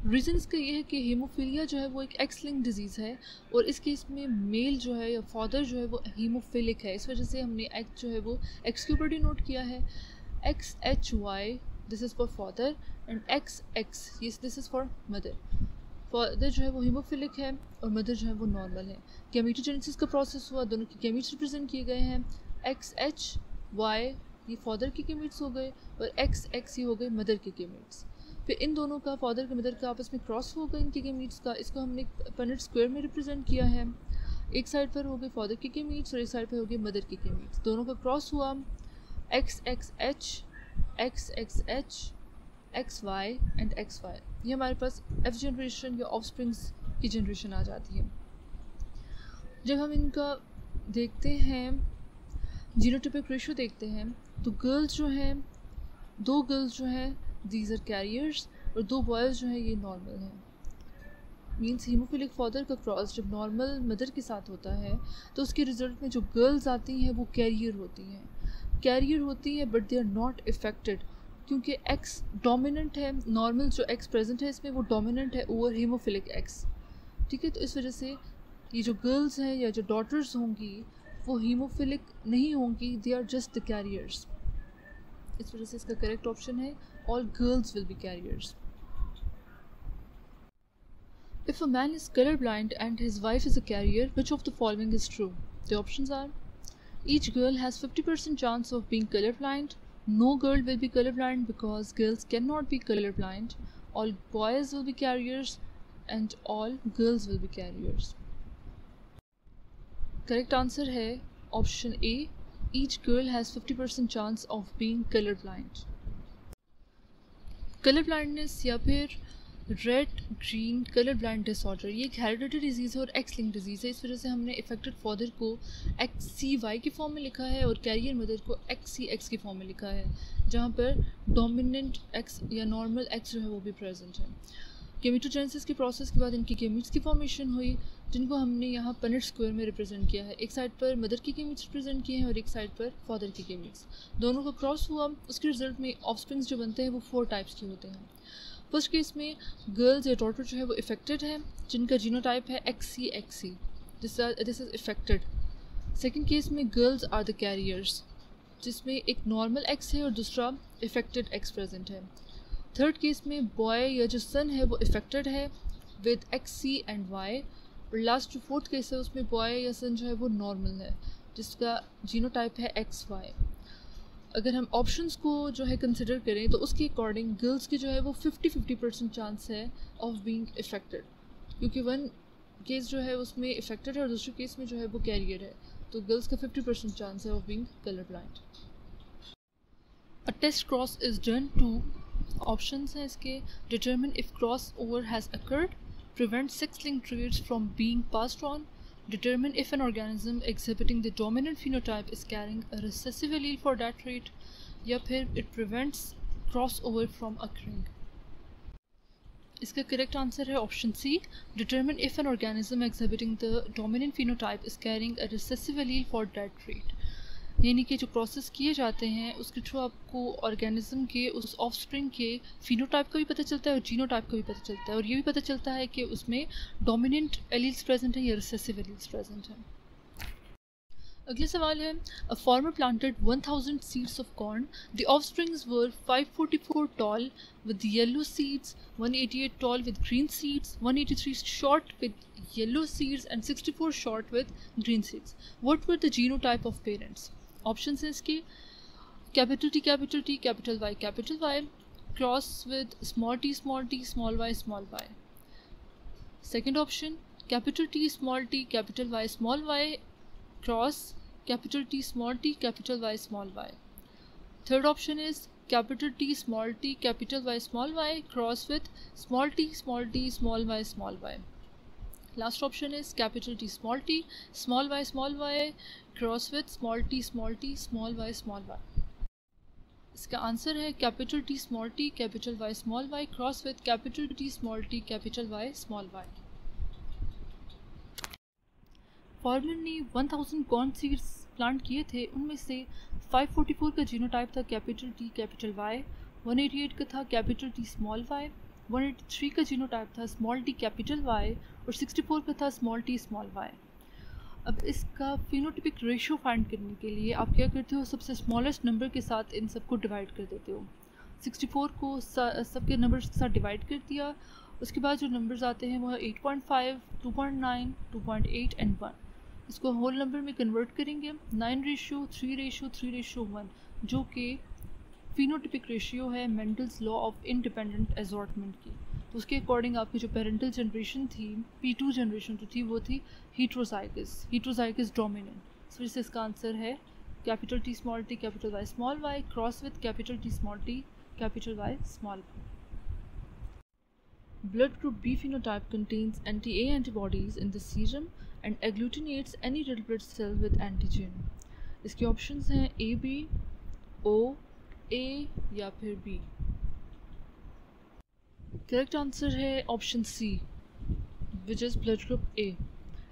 Reason इसका ये है कि haemophilia जो है वो एक एक्स लिंक डिजीज़ है और इस केस में मेल जो है या फादर जो है वो हीमोफिलिक है, इस वजह से हमने एक्स जो है वो एक्स के ऊपर डिनोट किया है। XHY this is for father and XX ये this is for mother. Father जो है वो हीमोफिलिक है और मदर जो है वो नॉर्मल है। गैमेटोजेनेसिस का प्रोसेस हुआ, दोनों के गैमीट्स रिप्रेजेंट किए गए हैं। XHY ये फादर के गैमीट्स हो गए और XX ये हो गए मदर के गैमीट्स। फिर इन दोनों का फादर के मदर का आपस में क्रॉस हो गया इनके गैमीट्स का, इसको हमने पनेट स्क्वायर में रिप्रेजेंट किया है। एक साइड पर हो गए फादर के गैमीट्स और एक साइड पर हो गए मदर के गैमीट्स, दोनों का क्रॉस हुआ XXH, XXH, XY and XY। ये हमारे पास F जनरेशन या ऑफस्प्रिंग्स की जनरेशन आ जाती है। जब हम इनका देखते हैं जीनोटाइपिक रेशियो देखते हैं तो गर्ल्स जो हैं, दो गर्ल्स जो हैं दीज आर कैरियर्स और दो बॉयज़ जो हैं ये नॉर्मल हैं। मीन्स हीमोफिलिक फादर का क्रॉस जब नॉर्मल मदर के साथ होता है तो उसके रिजल्ट में जो गर्ल्स आती हैं वो कैरियर होती हैं but they are not affected, क्योंकि एक्स डोमिनेंट है। नॉर्मल जो एक्स प्रेजेंट है इसमें वो डोमिनेंट है ओवर हीमोफिलिक एक्स, ठीक है। तो इस वजह से ये जो गर्ल्स हैं या जो डॉटर्स होंगी वो हीमोफिलिक नहीं होंगी, they are just the carriers. इस वजह से इसका करेक्ट ऑप्शन है all girls will be carriers. If a man is colorblind and his wife is a carrier, which of the following is true? The options are: each girl has 50% chance of being colorblind, no girl will be colorblind because girls cannot be colorblind, all boys will be carriers, and all girls will be carriers. Correct answer है option A, each girl has 50% chance of being colorblind. Colour blindness या फिर red green colour blind disorder ये एक hereditary disease है और x link disease है। इस वजह से हमने इफेक्टेड फादर को XCY के फॉर्म में लिखा है और कैरियर मदर को XCX के फॉर्म में लिखा है, जहाँ पर डोमिनेंट एक्स या नॉर्मल एक्स जो है वो भी प्रेजेंट है। गैमेटोजेनेसिस के प्रोसेस के बाद इनकी गैमीट्स की फॉर्मेशन हुई, जिनको हमने यहाँ पनेट स्क्वायर में रिप्रेजेंट किया है। एक साइड पर मदर की गैमीट्स रिप्रेजेंट किए हैं और एक साइड पर फादर की गैमीट्स, दोनों का क्रॉस हुआ। उसके रिजल्ट में ऑफस्प्रिंग्स जो बनते हैं वो 4 टाइप्स के होते हैं। फर्स्ट केस में गर्ल्स या डॉटर जो है वो इफेक्टेड है, जिनका जीनोटाइप है XCXC, this is affected. Second case में गर्ल्स आर द कैरियर्स, जिसमें एक नॉर्मल एक्स है और दूसरा इफेक्टेड एक्स प्रेजेंट है। थर्ड केस में बॉय या जो सन है वो इफेक्टेड है विद XC एंड Y, और लास्ट जो फोर्थ केस है उसमें बॉय या सन जो है वो नॉर्मल है, जिसका जीनोटाइप है XY। अगर हम ऑप्शंस को जो है कंसिडर करें तो उसके अकॉर्डिंग गर्ल्स की जो है वो 50-50% चांस है ऑफ बीइंग इफेक्टेड, क्योंकि वन केस जो है उसमें इफेक्टेड है और दूसरे केस में जो है वो कैरियर है, तो गर्ल्स का 50% चांस है of being colour blind. A test cross is done to, options हैं इसके: determine if cross over has occurred, prevent sex-linked traits from being passed on, determine if an organism exhibiting the dominant phenotype is carrying a recessive allele for that trait, या फिर it prevents crossover from occurring. इसका correct answer है option C, determine if an organism exhibiting the dominant phenotype is carrying a recessive allele for that trait. यानी कि जो process किए जाते हैं उसके थ्रू आपको ऑर्गेनिज्म के उस ऑफस्प्रिंग के फिनोटाइप का भी पता चलता है और जीनोटाइप का भी पता चलता है, और ये भी पता चलता है कि उसमें डोमिनेंट एलील्स प्रेजेंट है या रिसेसिव एलील्स प्रेजेंट है। अगला सवाल है, a farmer planted 1000 seeds of corn, the offsprings were 544 tall with yellow seeds, 188 tall with green seeds, 183 short with yellow seeds and 64 short with green seeds. What were the genotype of parents? Options है इसके capital T capital T capital Y cross with small T small Y. Second option capital T capital Y cross capital T capital Y. Third option is capital T capital Y cross with small t small y। Last option is capital T small y cross with small t small y। इसका answer है capital T capital Y cross with capital T capital Y। Farmer ने 1000 corn seeds plant किए थे, उनमें से 544 का genotype था capital T capital Y, 188 का था कैपिटल टी स्मॉल वाई, 183 का जीनोटाइप था स्मॉल टी कैपिटल वाई और 64 का था स्मॉल टी स्मॉल वाई। अब इसका फिनोटिपिक रेशियो फाइंड करने के लिए आप क्या करते हो, सबसे स्मॉलेस्ट नंबर के साथ इन सबको डिवाइड कर देते हो। 64 को सबके नंबर्स के साथ डिवाइड कर दिया, उसके बाद जो नंबर्स आते हैं वह 8.5, 2.9, 2.8 एंड 1। इसको होल नंबर में कन्वर्ट करेंगे 9:3:3:1, जो कि फिनोटिपिक रेशियो है Mendel's law of independent assortment की। तो उसके अकॉर्डिंग आपकी जो पेरेंटल जनरेशन थी P2 जनरेशन जो थी वो थी हीट्रोजाइगस डोमिनेंट। इस वजह से इसका आंसर है capital T capital Y cross with capital T capital Y। Blood group B phenotype contains anti-A antibodies in the serum and agglutinates any red blood cell with antigen. इसके options हैं AB, O, A या फिर B। Correct answer है option C, which is blood group A।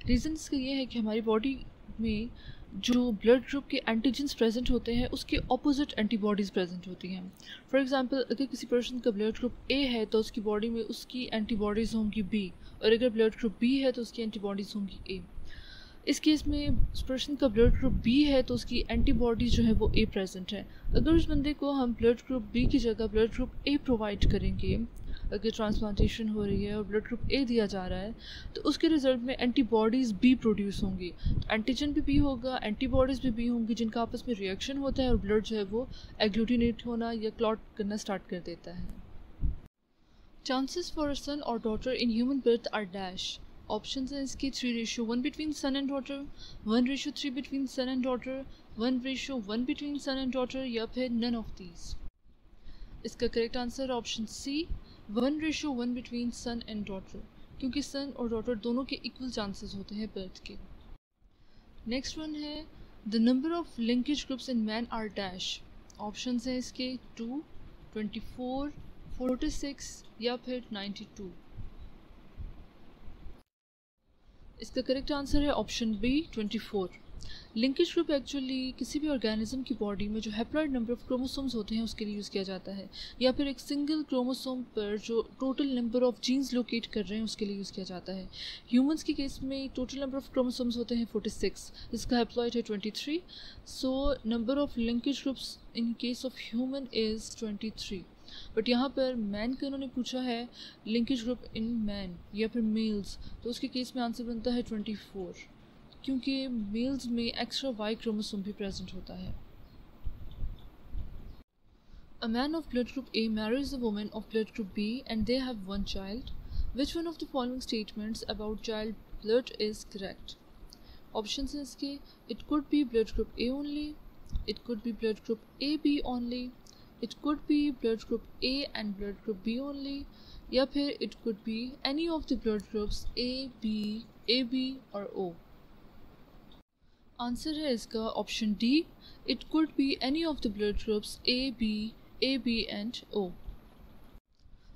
Reason इसका ये है कि हमारी बॉडी में जो ब्लड ग्रुप के एंटीजन्स प्रेजेंट होते हैं उसके ऑपोजिट एंटीबॉडीज़ प्रेजेंट होती हैं। फॉर एग्जांपल अगर किसी पर्सन का ब्लड ग्रुप ए है तो उसकी बॉडी में उसकी एंटीबॉडीज़ होंगी बी, और अगर ब्लड ग्रुप बी है तो उसकी एंटीबॉडीज़ होंगी ए। इस केस में उस पर्सन का ब्लड ग्रुप बी है तो उसकी एंटीबॉडीज़ जो है वो ए प्रेजेंट है। अगर उस बंदे को हम ब्लड ग्रुप बी की जगह ब्लड ग्रुप ए प्रोवाइड करेंगे, अगर ट्रांसप्लांटेशन हो रही है और ब्लड ग्रुप ए दिया जा रहा है, तो उसके रिजल्ट में एंटीबॉडीज़ बी प्रोड्यूस होंगी। तो एंटीजन भी बी होगा, एंटीबॉडीज़ भी बी होंगी, जिनका आपस में रिएक्शन होता है और ब्लड जो है वो एग्लूटिनेट होना या क्लॉट करना स्टार्ट कर देता है। चांसेस फॉर अ सन और daughter in human birth are dash. Option है इसके 3:1 between son and daughter, 1:3 between son and daughter, 1:1 between son and daughter या फिर नन ऑफ दीज। इसका correct answer option C, 1:1 between son and daughter, क्योंकि son और daughter दोनों के equal chances होते हैं बर्थ के। नेक्स्ट वन है the number of linkage groups in man are dash. Option हैं इसके 2, 24, 46 या फिर 92। इसका करेक्ट आंसर है option B, 24। Linkage group actually किसी भी ऑर्गेनिज्म की बॉडी में जो हैप्लॉइड नंबर ऑफ क्रोमोसोम्स होते हैं उसके लिए यूज़ किया जाता है, या फिर एक सिंगल क्रोमोसोम पर जो total number of genes locate कर रहे हैं उसके लिए यूज़ किया जाता है। ह्यूमंस के केस में टोटल नंबर ऑफ क्रोमोसोम्स होते हैं 46, जिसका हैप्लॉइड है 23। So number of linkage groups in case of human is 23। But यहाँ पर मैन का उन्होंने पूछा है लिंकेज ग्रुप इन मैन या फिर मेल्स, तो उसके केस में आंसर बनता है 24, क्योंकि मेल्स में एक्स्ट्रा वाई क्रोमोसोम भी प्रेजेंट होता है। A man of blood group A marries a woman of blood group B and they have one child. Which one of the following statements about child blood is correct? Option है इसके it could be blood group A only, it could be blood group A B only, it could be blood group A and blood group B only, या फिर it could be any of the blood groups A, B, AB or O। Answer है इसका option D, it could be any of the blood groups A, B and O।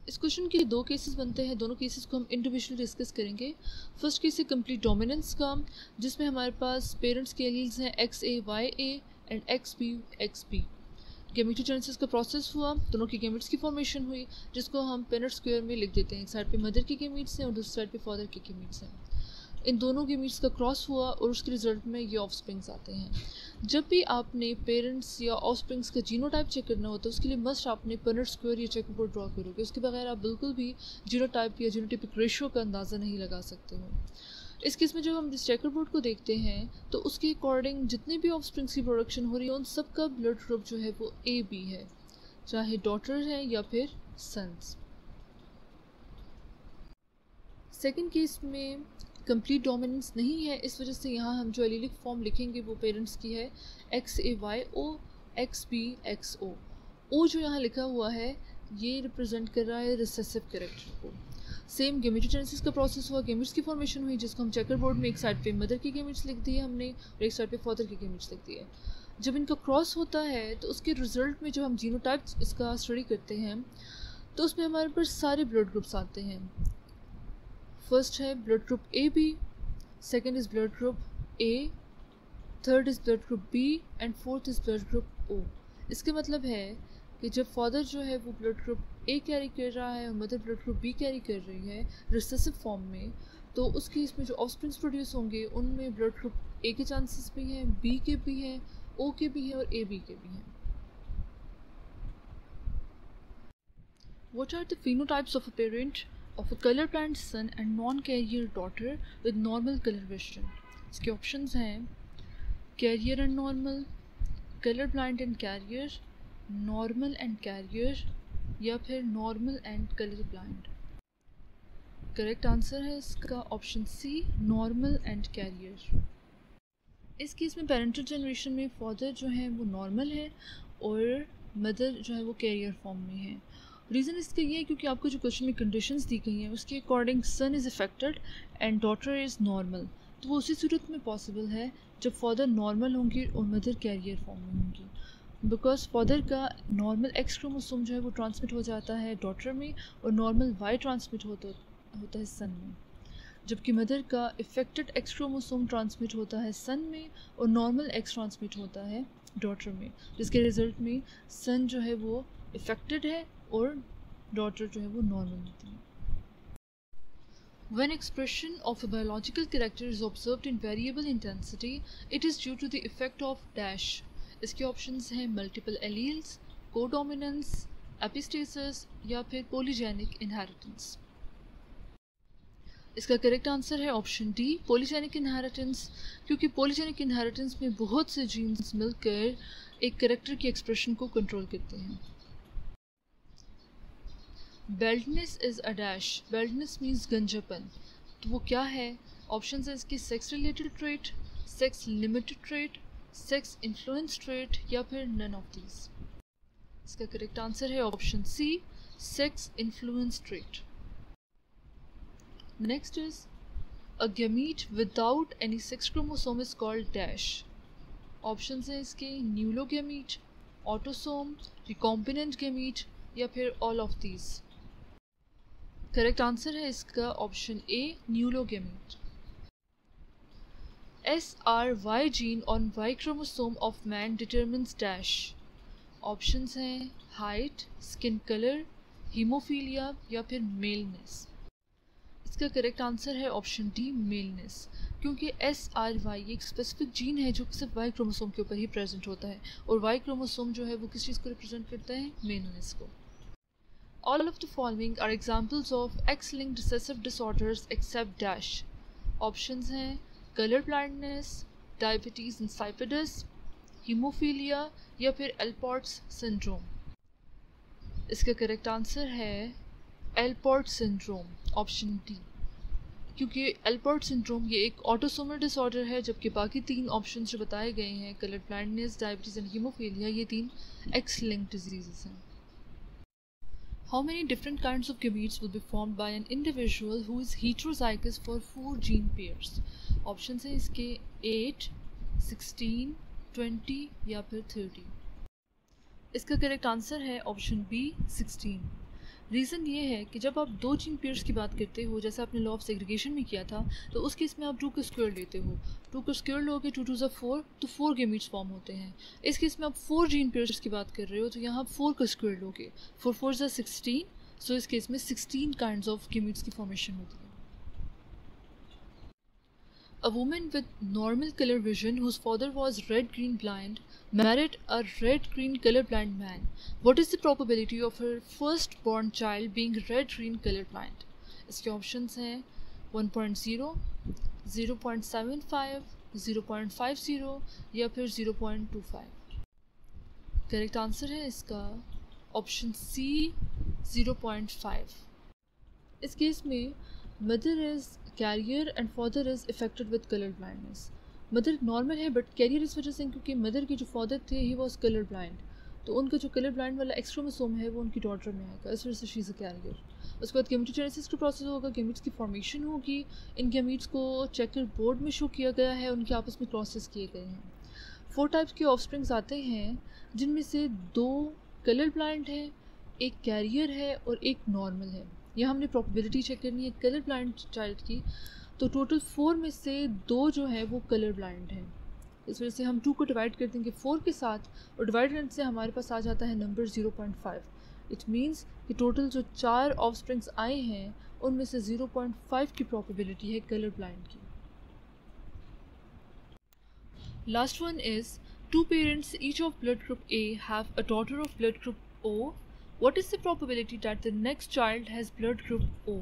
इस question के दो cases बनते हैं, दोनों केसेस को हम इंडिविजुअली डिस्कस करेंगे। फर्स्ट केस है कंप्लीट डोमिनेंस का, जिसमें हमारे पास पेरेंट्स के एलील्स हैं XA YA and XB। Gametogenesis का प्रोसेस हुआ, दोनों की गैमेट्स की फॉर्मेशन हुई, जिसको हम पेनेट स्क्वायर में लिख देते हैं। एक साइड पे मदर के गैमेट्स हैं और दूसरी साइड पे फादर के गैमेट्स हैं। इन दोनों गैमेट्स का क्रॉस हुआ और उसके रिजल्ट में ये ऑफस्प्रिंग्स आते हैं। जब भी आपने पेरेंट्स या ऑफस्प्रिंग्स का जीनोटाइप चेक करना होता है, उसके लिए मस्ट आपने पेनेट स्क्वायर या चेकर बोर्ड ड्रॉ करोगे। उसके बगैर आप बिल्कुल भी जीनोटाइप या जीनोटाइपिक रेशियो का अंदाज़ा नहीं लगा सकते हो। इस केस में जब हम इस चेकर बोर्ड को देखते हैं तो उसके अकॉर्डिंग जितने भी ऑफस्प्रिंग्स की प्रोडक्शन हो रही है उन सब का ब्लड ग्रुप जो है वो AB है, चाहे डॉटर है या फिर सन्स। सेकेंड केस में कंप्लीट डोमिनेंस नहीं है, इस वजह से यहाँ हम जो एलीलिक फॉर्म लिखेंगे वो पेरेंट्स की है XAYO XBXO। ओ जो यहाँ लिखा हुआ है ये रिप्रेजेंट कर रहा है रिसेसिव कैरेक्टर को। सेम गैमेटोजेनेसिस का प्रोसेस हुआ, गैमेट्स की फॉर्मेशन हुई, जिसको हम चेकर बोर्ड में एक साइड पे मदर की गैमेट्स लिख दिए हमने और एक साइड पे फादर की गैमेट्स लिख दिए। जब इनका क्रॉस होता है तो उसके रिजल्ट में जब हम जीनोटाइप इसका स्टडी करते हैं तो उसमें हमारे पास सारे ब्लड ग्रुप्स आते हैं। फर्स्ट है blood group AB, second is blood group A, third is blood group B and fourth is blood group O। इसका मतलब है कि जब फादर जो है वो ब्लड ग्रुप A कैरी कर रहा है और mother blood group B carry कर रही है रिसेसिव फॉर्म में, तो उस केस में जो ऑफस्प्रिंग्स प्रोड्यूस होंगे उनमें ब्लड ग्रुप A के चांसेस भी हैं, B के भी हैं, O के भी हैं और AB के भी हैं। What are the phenotypes of a parent of a color blind son and non-carrier daughter with normal color vision? इसके ऑप्शंस हैं carrier and normal, colour blind and carrier, normal and carrier या फिर normal and colour blind. Correct answer है इसका option C, normal and carrier. इस case में parental generation में father जो है वो नॉर्मल है और मदर जो है वो कैरियर फॉर्म में है। रीज़न इसका ये है क्योंकि आपको जो क्वेश्चन में कंडीशंस दी गई हैं उसके according son is affected and daughter is normal, तो वो उसी सूरत में पॉसिबल है जब फादर नॉर्मल होंगी और मदर कैरियर फॉर्म में होंगी। बिकॉज फादर का नॉर्मल X क्रोमोसोम जो है वो ट्रांसमिट हो जाता है डॉटर में और नॉर्मल Y ट्रांसमिट होता है सन में, जबकि मदर का इफेक्टेड X क्रोमोसोम ट्रांसमिट होता है सन में और नॉर्मल X ट्रांसमिट होता है डॉटर में, जिसके रिजल्ट में सन जो है वो इफेक्टेड है और डॉटर जो है वो नॉर्मल होती है। When expression of a biological character is observed in variable intensity, it is due to the effect of dash। इसके ऑप्शंस हैं मल्टीपल एलील्स, कोडोमिनेंस, एपिस्टेसिस या फिर पॉलीजेनिक इनहेरिटेंस। इसका करेक्ट आंसर है ऑप्शन D, पॉलीजेनिक इनहेरिटेंस, क्योंकि polygenic inheritance में बहुत से जीन्स मिलकर एक कैरेक्टर की एक्सप्रेशन को कंट्रोल करते हैं। Baldness is a dash, baldness means गंजापन, तो वो क्या है? ऑप्शन है इसकी sex related trait, sex limited trait, sex influence trait या फिर नन ऑफ दीज। इसका करेक्ट आंसर है option C, sex influence trait. Next is a gamete without any sex chromosome is called dash. Option हैं इसके न्यूलोगैमीट, autosome, recombinant gamete या फिर all of these. Correct answer है इसका option A, न्यूलोगैमीट। SRY gene on Y chromosome of man determines dash. Options हैं height, skin colour, haemophilia या फिर मेलनेस। इसका करेक्ट आंसर है ऑप्शन D, मेलनेस, क्योंकि SRY एक स्पेसिफिक जीन है जो सिर्फ Y क्रोमोसोम के ऊपर ही प्रेजेंट होता है और Y क्रोमोसोम जो है वो किस चीज़ को रिप्रेजेंट करता है? मेलनेस को। All of the following are examples of X-linked recessive disorders except dash। Options हैं color blindness, diabetes insipidus, hemophilia या फिर Alport's syndrome। इसका करेक्ट आंसर है Alport syndrome, ऑप्शन D, क्योंकि Alport syndrome ये एक ऑटोसोमल डिसऑर्डर है, जबकि बाकी तीन ऑप्शन जो बताए गए हैं colour blindness, diabetes and haemophilia ये तीन X-linked diseases हैं। How many different kinds of gametes will be formed by an individual who is heterozygous for 4 gene pairs? Options हैं इसके 8, 16, 20 या फिर 30। इसका करेक्ट आंसर है ऑप्शन B, 16। रीज़न ये है कि जब आप दो जीन पेयर्स की बात करते हो, जैसे आपने लॉ ऑफ सेग्रीगेशन में किया था, तो उस केस में आप 2 का स्क्वायर लेते हो। 2 का स्क्वायर लोगे, 2 2 ज़ा 4, तो 4 गैमीट्स फॉर्म होते हैं। इस केस में आप 4 जीन पेयर्स की बात कर रहे हो, तो यहाँ आप 4 का स्क्वायर लोगे। 4 4 ज़ा 16, सो इस केस में 16 काइंड्स ऑफ गैमीट्स की फॉर्मेशन होती है। A woman with normal color vision whose father was red-green blind married a red-green colorblind man. What is the probability of her first-born child being red-green colorblind? इसके options हैं 1.0, 0.75, 0.50 या फिर 0.25। Correct answer है इसका option C 0.5। इस case में mother is carrier and father is affected with colour blindness. Mother normal है but carrier इस वजह से, क्योंकि मदर के जो फादर थे ही वॉज कलर ब्लाइंड, तो उनका जो कलर ब्लाइंड वाला एक्स्ट्रोमोसोम है वो उनकी डॉटर में आएगा, इस वजह से शी इज़ अ कैरियर। उसके बाद गेमेटोजेनेसिस का प्रोसेस होगा, गेमिट्स की फॉर्मेशन होगी। इन गेमिट्स को चेकर बोर्ड में शो किया गया है, उनके आपस में क्रॉसेस किए गए हैं। 4 टाइप्स के ऑफस्प्रिंग्स आते हैं, जिनमें से 2 कलर ब्लाइंड है, एक कैरियर है और एक नॉर्मल है। यह हमने प्रोबेबिलिटी चेक करनी है कलर ब्लाइंड चाइल्ड की, तो टोटल 4 में से 2 जो है वो कलर ब्लाइंड हैं। इस वजह से हम 2 को डिवाइड कर देंगे 4 के साथ, और डिवाइड करने से हमारे पास आ जाता है नंबर 0.5। इट मीन्स कि टोटल जो 4 ऑफस्प्रिंग्स आए हैं उनमें से 0.5 की प्रोबेबिलिटी है कलर ब्लाइंड की। Last one is 2 parents each of blood group A have a daughter of blood group O. What is the probability that the next child has blood group O?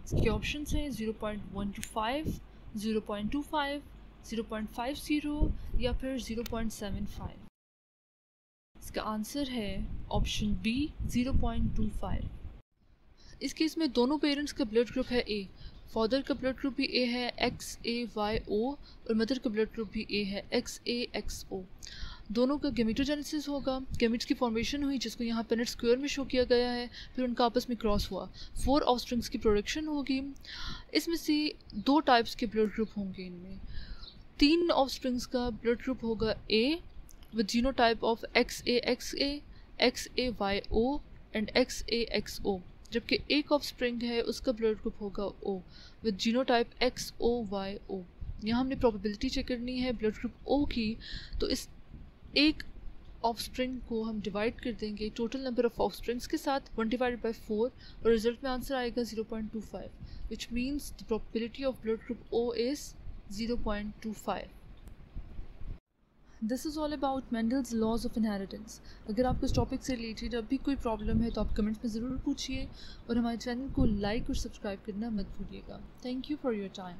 इसके options हैं 0.125, 0.25, 0.50 या फिर 0.75। इसका answer है option B 0.25। इस case में दोनों parents का ब्लड ग्रुप है ए। फादर का ब्लड ग्रुप भी ए है XaYO, और मदर का ब्लड ग्रुप भी ए है XaXO। दोनों का गेमेटोजेनेसिस होगा, गेमिट्स की फॉर्मेशन हुई जिसको यहाँ पेनेट स्क्वायर में शो किया गया है, फिर उनका आपस में क्रॉस हुआ, 4 ऑफस्प्रिंग्स की प्रोडक्शन होगी। इसमें से 2 टाइप्स के ब्लड ग्रुप होंगे। इनमें 3 ऑफस्प्रिंग्स का ब्लड ग्रुप होगा ए with genotype of XaXa, XaYO and XaXO, जबकि एक ऑफस्प्रिंग है उसका ब्लड ग्रुप होगा O विद जीनोटाइप XoYO। यहाँ हमने प्रोबेबिलिटी चेक करनी है ब्लड ग्रुप O की, तो इस एक ऑफस्प्रिंग को हम डिवाइड कर देंगे टोटल नंबर ऑफ ऑफस्प्रिंग्स के साथ 1 डिवाइडेड बाई 4, और रिजल्ट में आंसर आएगा 0.25, which means the probability of blood group O is 0.25। This is all about Mendel's laws of inheritance. अगर आपको इस टॉपिक से रिलेटेड अब भी कोई प्रॉब्लम है तो आप कमेंट्स में ज़रूर पूछिए, और हमारे चैनल को लाइक और सब्सक्राइब करना मत भूलिएगा। Thank you for your time.